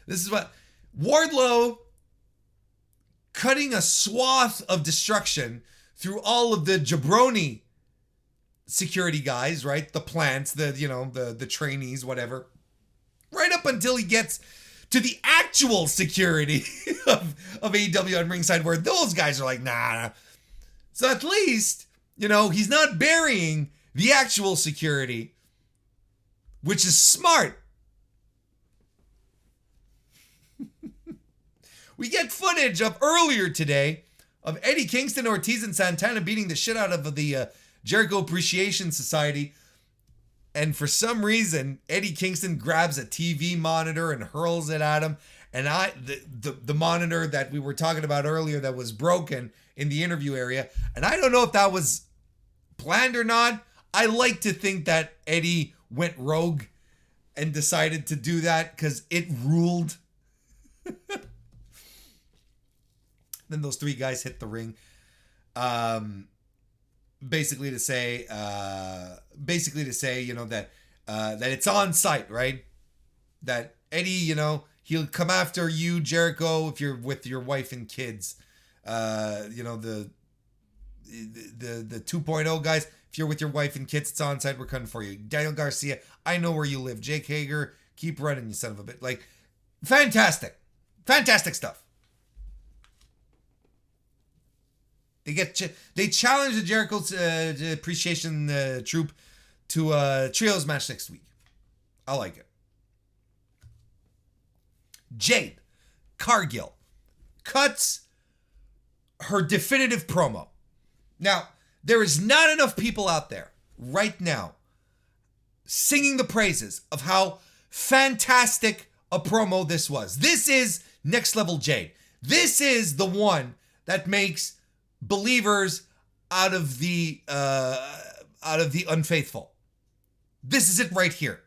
This is what Wardlow cutting a swath of destruction through all of the jabroni security guys, right? The plants, the trainees, whatever. Right up until he gets to the actual security of AEW on ringside, where those guys are like, nah. So at least You know, he's not burying the actual security, which is smart. We get footage of earlier today of Eddie Kingston, Ortiz, and Santana beating the shit out of the Jericho Appreciation Society. And for some reason, Eddie Kingston grabs a TV monitor and hurls it at him. And the monitor that we were talking about earlier that was broken in the interview area. And I don't know if that was planned or not. I like to think that Eddie went rogue and decided to do that because it ruled. Then those three guys hit the ring. Basically to say, you know, that it's on site, right? That Eddie, you know, he'll come after you, Jericho, if you're with your wife and kids. You know, the 2.0 guys, if you're with your wife and kids, it's on site, we're coming for you. Daniel Garcia, I know where you live. Jake Hager, keep running, you son of a bitch. Like, fantastic stuff. They challenge the Jericho's appreciation troupe to a trios match next week. I like it. Jade Cargill cuts her definitive promo. Now, there is not enough people out there right now singing the praises of how fantastic a promo this was. This is next level Jade. This is the one that makes believers out of the unfaithful. This is it right here.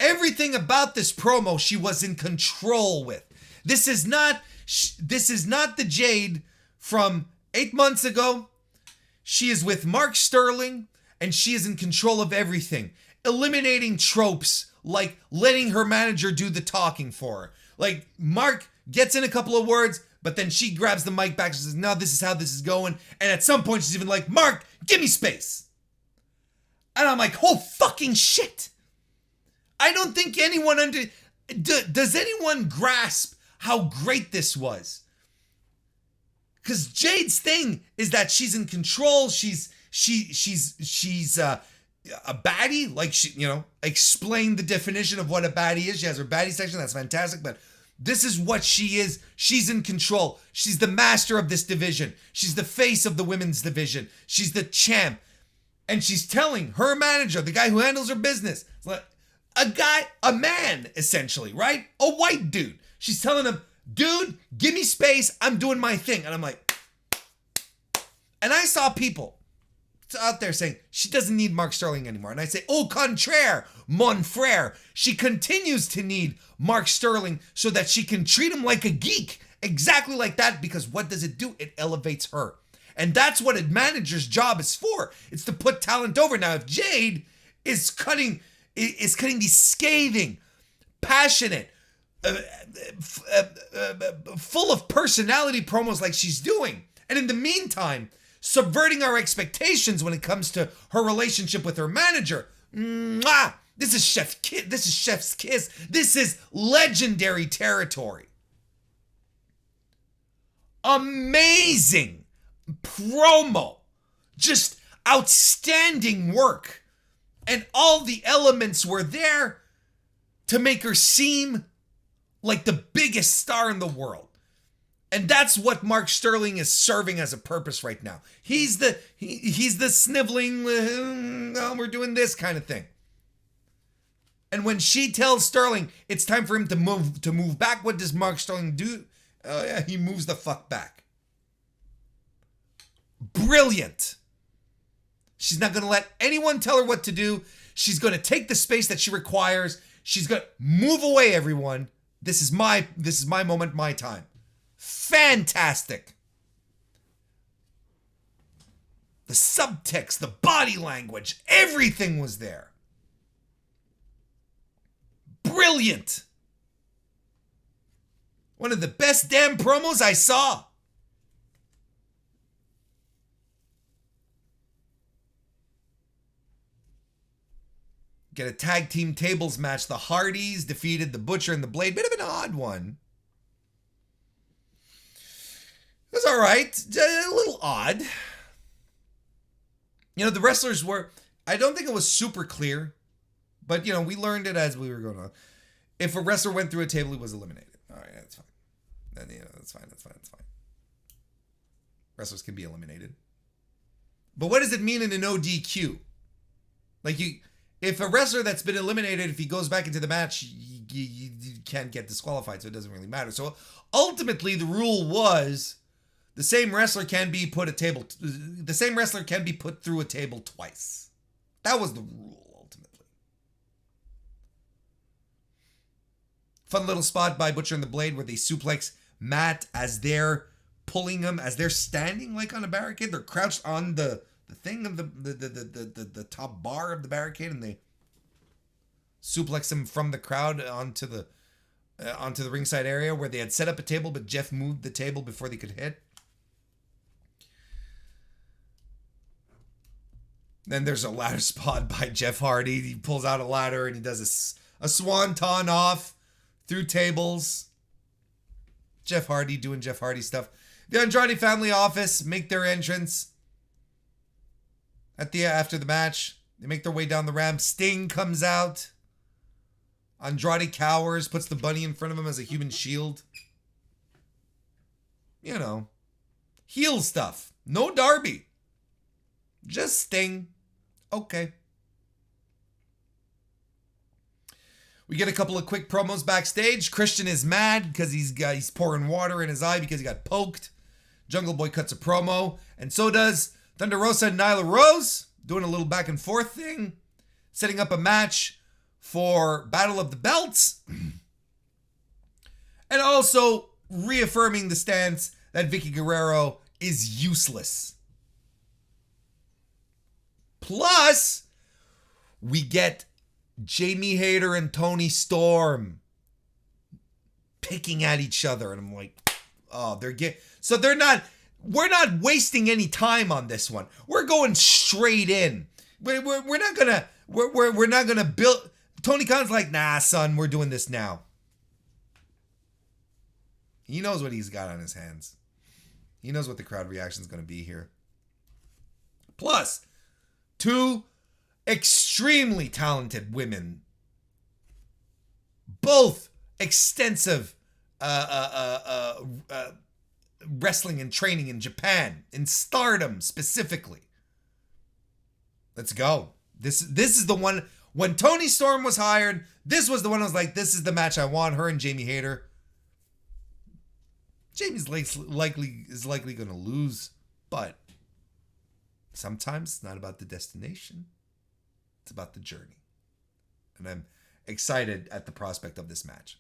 Everything about this promo she was in control with. This is not the Jade from 8 months ago. She is with Mark Sterling and she is in control of everything, eliminating tropes like letting her manager do the talking for her. Like, Mark gets in a couple of words, but then she grabs the mic back and says, no, this is how this is going. And at some point she's even like, Mark, give me space. And I'm like, oh fucking shit. I don't think anyone does anyone grasp how great this was? Because Jade's thing is that she's in control. She's a baddie. Like, she, you know, explain the definition of what a baddie is. She has her baddie section. That's fantastic. But this is what she is. She's in control. She's the master of this division. She's the face of the women's division. She's the champ. And she's telling her manager, the guy who handles her business, a man, essentially, right? A white dude. She's telling him, dude, give me space. I'm doing my thing. And I'm like, and I saw people out there saying she doesn't need Mark Sterling anymore. And I say, au contraire, mon frère. She continues to need Mark Sterling so that she can treat him like a geek. Exactly like that, because what does it do? It elevates her. And that's what a manager's job is for. It's to put talent over. Now, if Jade is cutting these scathing, passionate, full of personality promos like she's doing, and in the meantime, subverting our expectations when it comes to her relationship with her manager, this is chef's kiss. This is legendary territory. Amazing promo, just outstanding work, and all the elements were there to make her seem like the biggest star in the world. And that's what Mark Sterling is serving as a purpose right now. He's the sniveling, we're doing this kind of thing. And when she tells Sterling it's time for him to move back, what does Mark Sterling do? Yeah, he moves the fuck back. Brilliant. She's not going to let anyone tell her what to do. She's going to take the space that she requires. She's going to move away, everyone. This is my moment, my time. Fantastic. The subtext, the body language, everything was there. Brilliant. One of the best damn promos I saw. Get a tag team tables match. The Hardys defeated the Butcher and the Blade. Bit of an odd one. It was all right. A little odd. The wrestlers were, I don't think it was super clear, but, we learned it as we were going on. If a wrestler went through a table, he was eliminated. All right, that's fine. Then, that's fine. Wrestlers can be eliminated. But what does it mean in an ODQ? If a wrestler that's been eliminated, if he goes back into the match, you can't get disqualified, so it doesn't really matter. So ultimately, the rule was the same wrestler can be put through a table twice. That was the rule, ultimately. Fun little spot by Butcher and the Blade where they suplex Matt as they're pulling him, as they're standing on a barricade. They're crouched on the thing of the top bar of the barricade, and they suplex him from the crowd onto the ringside area where they had set up a table, but Jeff moved the table before they could hit. Then there's a ladder spot by Jeff Hardy. He pulls out a ladder and he does a swanton off through tables. Jeff Hardy doing Jeff Hardy stuff. The Andrade family office make their entrance after the match. They make their way down the ramp. Sting comes out. Andrade cowers, puts the bunny in front of him as a human shield. Heel stuff. No Darby. Just Sting. Okay. We get a couple of quick promos backstage. Christian is mad because he's pouring water in his eye because he got poked. Jungle Boy cuts a promo, and so does Thunder Rosa and Nyla Rose, doing a little back and forth thing, setting up a match for Battle of the Belts, and also reaffirming the stance that Vicky Guerrero is useless. Plus, we get Jamie Hayter and Toni Storm picking at each other, and I'm like, oh, we're not wasting any time on this one. We're going straight in. We're not gonna build. Tony Khan's like, nah, son, we're doing this now. He knows what he's got on his hands. He knows what the crowd reaction is going to be here. Plus, two extremely talented women, both extensive wrestling and training in Japan, in Stardom specifically. Let's go. This is the one. When Toni Storm was hired, this was the one I was like, this is the match I want. Her and Jamie Hayter. Jamie's likely going to lose, but sometimes it's not about the destination. It's about the journey. And I'm excited at the prospect of this match.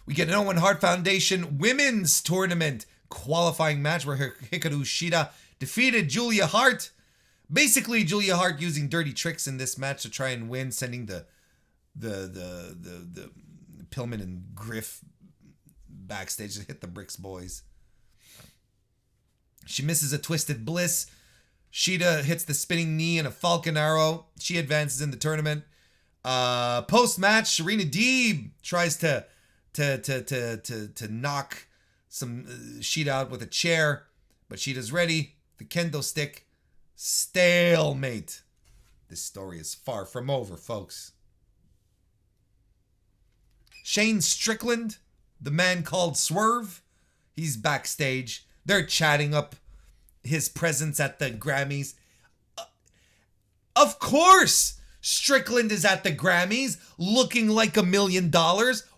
We get an Owen Hart Foundation Women's Tournament qualifying match where Hikaru Shida defeated Julia Hart. Basically, Julia Hart using dirty tricks in this match to try and win, sending the Pillman and Griff backstage to hit the Bricks boys. She misses a Twisted Bliss. Shida hits the spinning knee and a Falcon Arrow. She advances in the tournament. Post-match, Serena Deeb tries to knock some Shida out with a chair, but Shida's ready. The kendo stick. Stalemate. This story is far from over, folks. Shane Strickland, the man called Swerve, he's backstage. They're chatting up his presence at the Grammys. Of course, Strickland is at the Grammys looking like $1 million.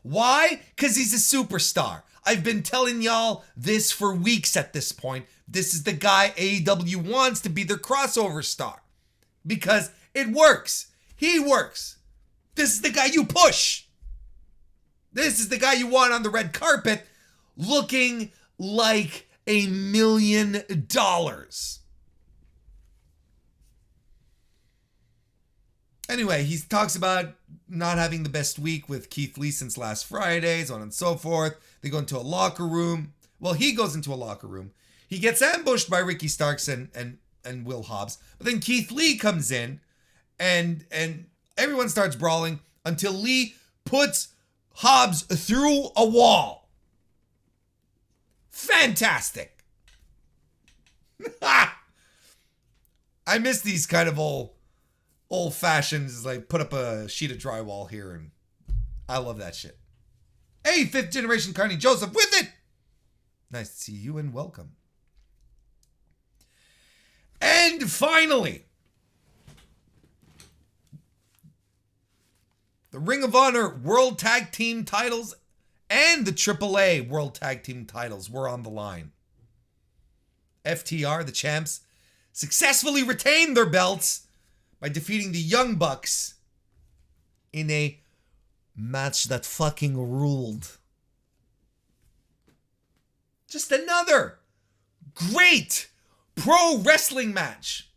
Why? Because he's a superstar. I've been telling y'all this for weeks at this point. This is the guy AEW wants to be their crossover star. Because it works. He works. This is the guy you push. This is the guy you want on the red carpet looking like $1 million. Anyway, he talks about not having the best week with Keith Lee since last Friday, so on and so forth. They go into a locker room. Well, he goes into a locker room. He gets ambushed by Ricky Starks and Will Hobbs. But then Keith Lee comes in and everyone starts brawling until Lee puts Hobbs through a wall. Fantastic. I miss these kind of old fashions, like put up a sheet of drywall here, and I love that shit. Hey, 5th generation Carney Joseph with it. Nice to see you and welcome. And finally, the Ring of Honor World Tag Team titles and the AAA World Tag Team titles were on the line. FTR, the champs, successfully retained their belts by defeating the Young Bucks in a match that fucking ruled. Just another great pro wrestling match.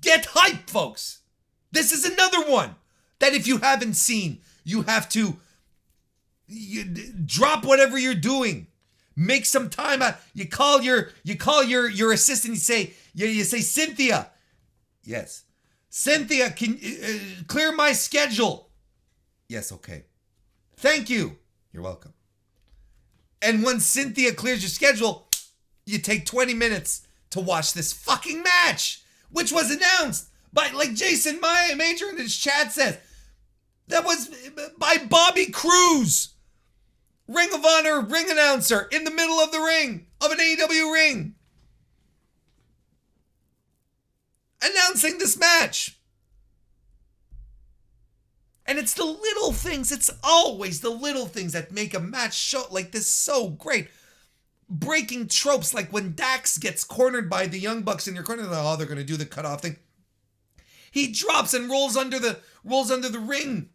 Get hype, folks. This is another one that if you haven't seen, you have to drop whatever you're doing. Make some time. You call your assistant. You say Cynthia. Yes, Cynthia, can clear my schedule. Yes, okay. Thank you. You're welcome. And when Cynthia clears your schedule, you take 20 minutes to watch this fucking match, which was announced by, like Jason Major in his chat says, that was by Bobby Cruz, Ring of Honor ring announcer in the middle of the ring, of an AEW ring, announcing this match. And it's the little things, it's always the little things that make a match show like this so great. Breaking tropes, like when Dax gets cornered by the Young Bucks in your corner, oh, they're going to do the cutoff thing. He drops and rolls under the ring,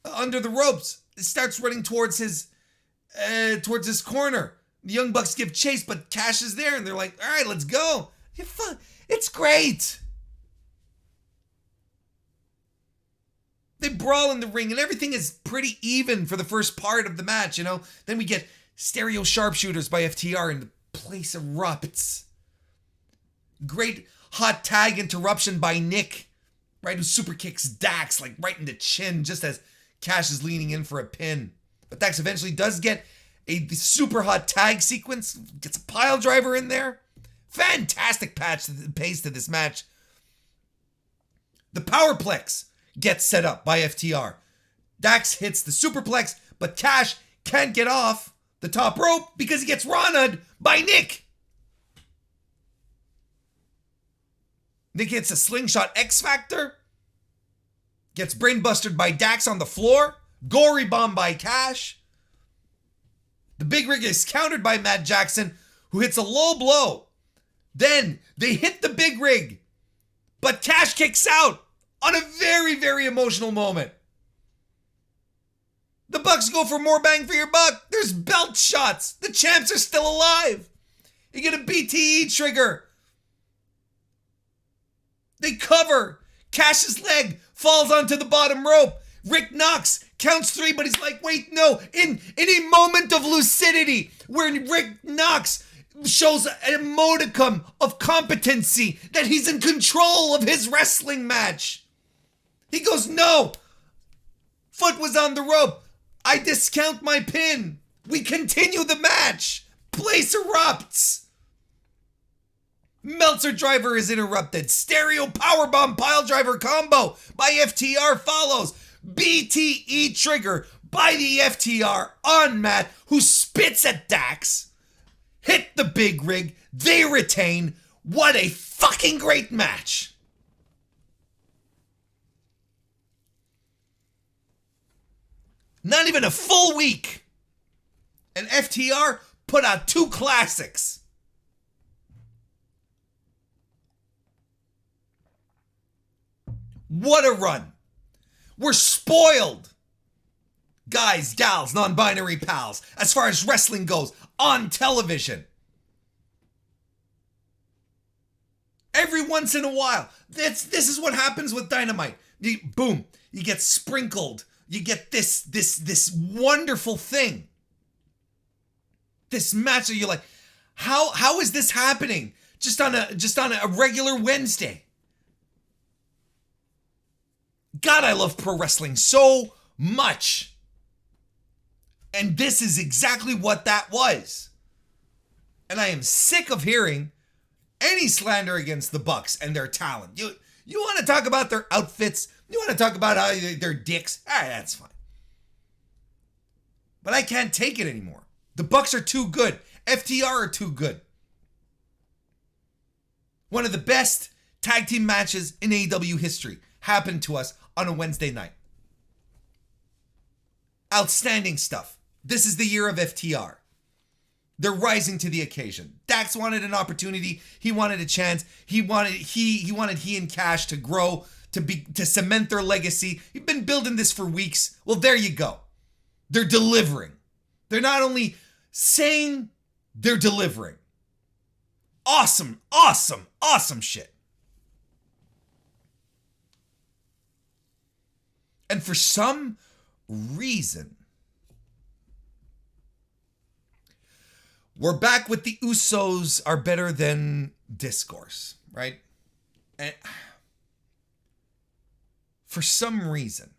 under the ropes. It starts running towards his corner. The Young Bucks give chase, but Cash is there, and they're like, all right, let's go. It's great. They brawl in the ring, and everything is pretty even for the first part of the match, you know? Then we get stereo sharpshooters by FTR, and the place erupts. Great hot tag interruption by Nick, right? Who super kicks Dax, like right in the chin, just as Cash is leaning in for a pin. But Dax eventually does get a super hot tag sequence, gets a pile driver in there. Fantastic pace to this match. The Powerplex gets set up by FTR. Dax hits the superplex, but Cash can't get off the top rope because he gets Rona'd by Nick. Nick hits a slingshot X Factor, gets brainbustered by Dax on the floor, gory bomb by Cash. The big rig is countered by Matt Jackson, who hits a low blow. Then they hit the big rig, but Cash kicks out on a very, very emotional moment. The Bucks go for more bang for your buck. There's belt shots. The champs are still alive. You get a BTE trigger. They cover. Cash's leg falls onto the bottom rope. Rick Knox counts 3, but he's like, wait, no. In a moment of lucidity where Rick Knox shows a modicum of competency that he's in control of his wrestling match. He goes, no. Foot was on the rope. I discount my pin. We continue the match. Place erupts. Meltzer driver is interrupted. Stereo powerbomb pile driver combo by FTR follows. BTE trigger by the FTR on Matt, who spits at Dax. Hit the big rig. They retain. What a fucking great match. Not even a full week. And FTR put out 2 classics. What a run. We're spoiled. Guys, gals, non-binary pals, as far as wrestling goes, on television. Every once in a while. This is what happens with Dynamite. Boom. You get sprinkled. You get this wonderful thing. This match that you're like, how is this happening? Just on a regular Wednesday. God, I love pro wrestling so much. And this is exactly what that was. And I am sick of hearing any slander against the Bucks and their talent. You want to talk about their outfits? You want to talk about how they're dicks? That's fine. But I can't take it anymore. The Bucks are too good. FTR are too good. One of the best tag team matches in AEW history happened to us on a Wednesday night. Outstanding stuff. This is the year of FTR. They're rising to the occasion. Dax wanted an opportunity. He wanted a chance. He wanted he and Cash to grow, to cement their legacy. You've been building this for weeks. Well, there you go. They're delivering. They're not only saying, they're delivering. Awesome, awesome, awesome shit. And for some reason, we're back with the Usos are better than discourse, right? And for some reason,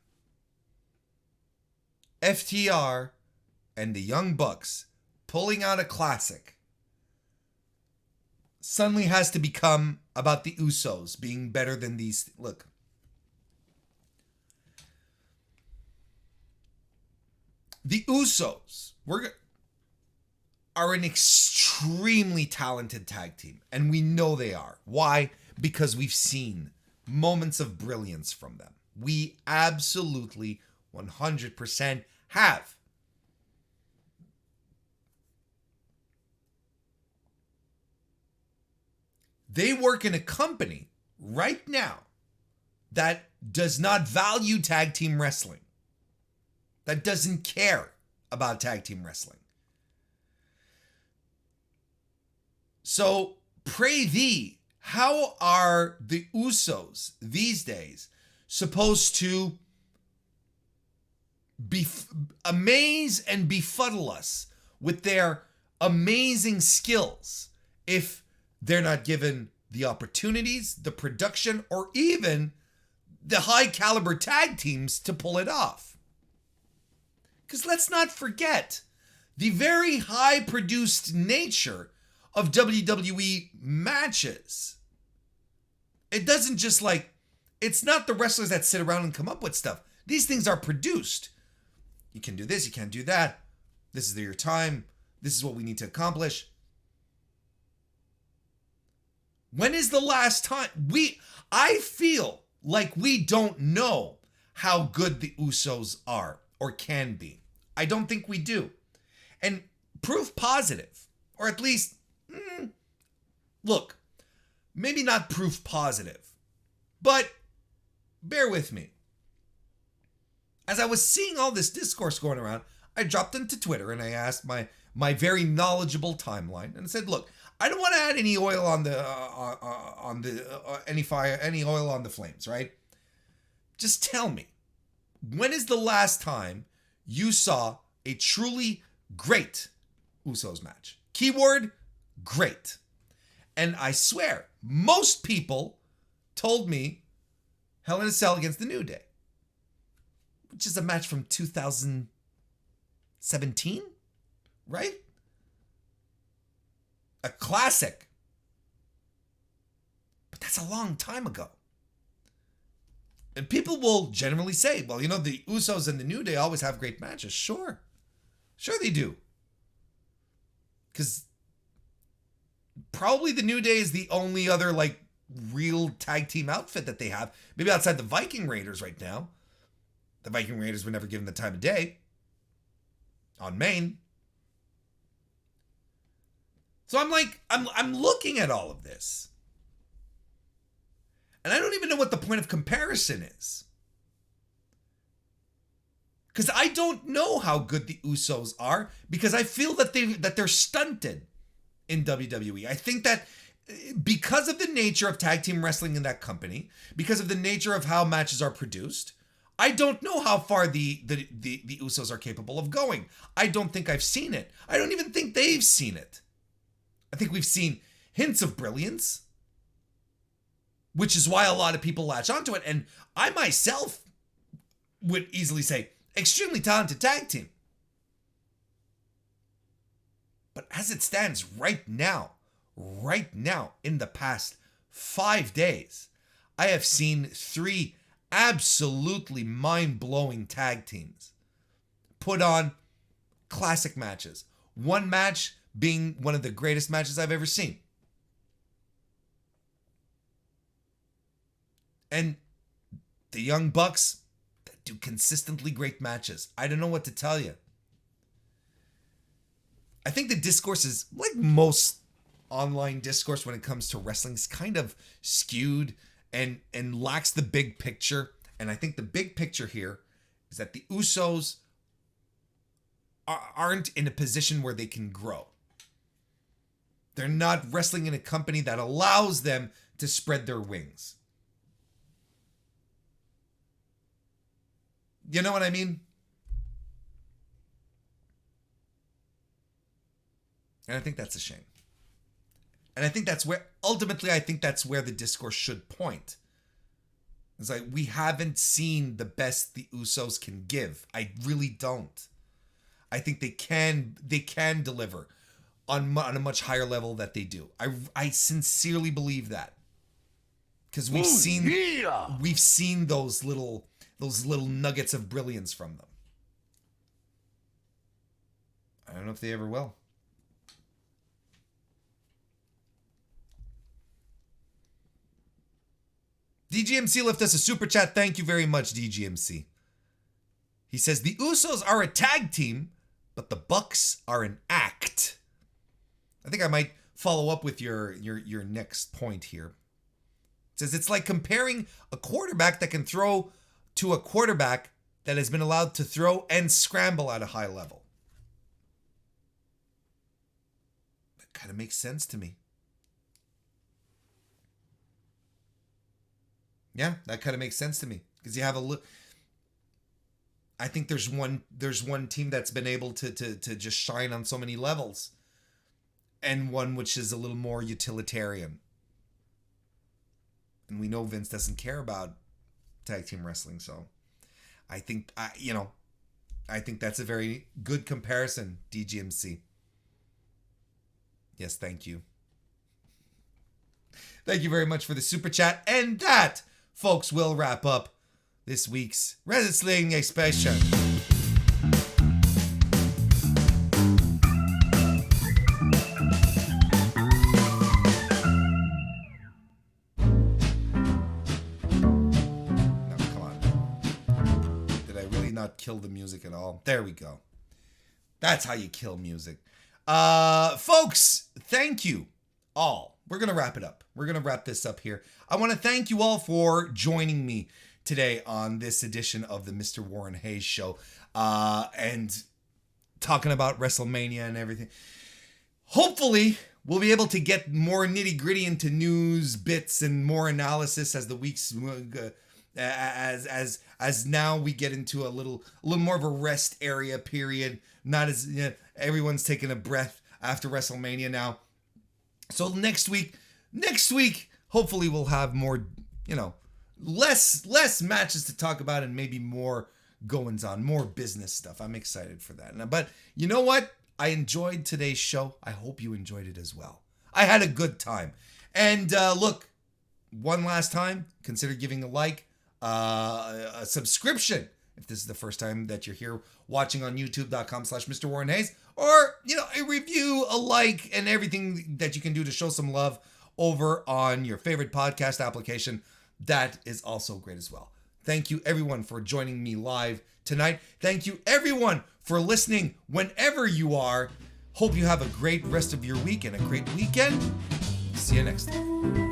FTR and the Young Bucks pulling out a classic suddenly has to become about the Usos being better than these. Look. The Usos are an extremely talented tag team, and we know they are. Why? Because we've seen moments of brilliance from them. We absolutely 100% have. They work in a company right now that does not value tag team wrestling, that doesn't care about tag team wrestling. So, pray thee, how are the Usos these days supposed to amaze and befuddle us with their amazing skills if they're not given the opportunities, the production, or even the high caliber tag teams to pull it off? Because let's not forget the very high produced nature of WWE matches. It doesn't just it's not the wrestlers that sit around and come up with stuff. These things are produced. You can do this, you can't do that. This is your time. This is what we need to accomplish. When is the last time I feel like we don't know how good the Usos are or can be. I don't think we do. And proof positive, or at least, look, maybe not proof positive, but bear with me. As I was seeing all this discourse going around, I dropped into Twitter and I asked my very knowledgeable timeline and said, look, I don't want to add any oil on any oil on the flames, right? Just tell me, when is the last time you saw a truly great Usos match? Keyword, great. And I swear, most people told me Hell in a Cell against the New Day, which is a match from 2017, right? A classic. But that's a long time ago. And people will generally say, well, the Usos and the New Day always have great matches. Sure. Sure they do. Because probably the New Day is the only other, real tag team outfit that they have. Maybe outside the Viking Raiders right now. The Viking Raiders were never given the time of day. On Maine. So I'm looking at all of this. And I don't even know what the point of comparison is. Because I don't know how good the Usos are, because I feel that they're stunted in WWE. I think that because of the nature of tag team wrestling in that company, because of the nature of how matches are produced, I don't know how far the Usos are capable of going. I don't think I've seen it. I don't even think they've seen it. I think we've seen hints of brilliance, which is why a lot of people latch onto it. And I myself would easily say, extremely talented tag team. But as it stands right now, right now, in the past 5 days, I have seen 3 absolutely mind-blowing tag teams put on classic matches. One match being one of the greatest matches I've ever seen. And the Young Bucks do consistently great matches. I don't know what to tell you. I think the discourse is, like most online discourse when it comes to wrestling, is kind of skewed and lacks the big picture. And I think the big picture here is that the Usos aren't in a position where they can grow. They're not wrestling in a company that allows them to spread their wings. You know what I mean? And I think that's a shame. And I think that's where, ultimately, I think that's where the discourse should point. It's like, we haven't seen the best the Usos can give. I really don't. I think they can deliver on a much higher level that they do. I sincerely believe that. Because we've seen those little nuggets of brilliance from them. I don't know if they ever will. DGMC left us a super chat. Thank you very much, DGMC. He says, the Usos are a tag team, but the Bucks are an act. I think I might follow up with your next point here. It says, it's like comparing a quarterback that can throw to a quarterback that has been allowed to throw and scramble at a high level. That kind of makes sense to me. Yeah, that kind of makes sense to me, because you have I think there's one team that's been able to just shine on so many levels, and one which is a little more utilitarian. And we know Vince doesn't care about tag team wrestling, so I think that's a very good comparison, DGMC. Yes, thank you. Thank you very much for the super chat, and that, folks, will wrap up this week's Wrestling Expression. No, come on. Did I really not kill the music at all? There we go. That's how you kill music. Folks, thank you all. We're going to wrap it up. We're going to wrap this up here. I want to thank you all for joining me today on this edition of the Mr. Warren Hayes Show, and talking about Wrestlemania and everything. Hopefully, we'll be able to get more nitty-gritty into news bits and more analysis as the weeks as now we get into a little more of a rest area period. Not as everyone's taking a breath after WrestleMania now. So next week, hopefully we'll have more, less matches to talk about and maybe more goings on, more business stuff. I'm excited for that. But you know what? I enjoyed today's show. I hope you enjoyed it as well. I had a good time. And look, one last time, consider giving a like, a subscription, if this is the first time that you're here watching on youtube.com/MrWarrenHayes, or, a review, a like, and everything that you can do to show some love over on your favorite podcast application. That is also great as well. Thank you, everyone, for joining me live tonight. Thank you, everyone, for listening whenever you are. Hope you have a great rest of your week and a great weekend. See you next time.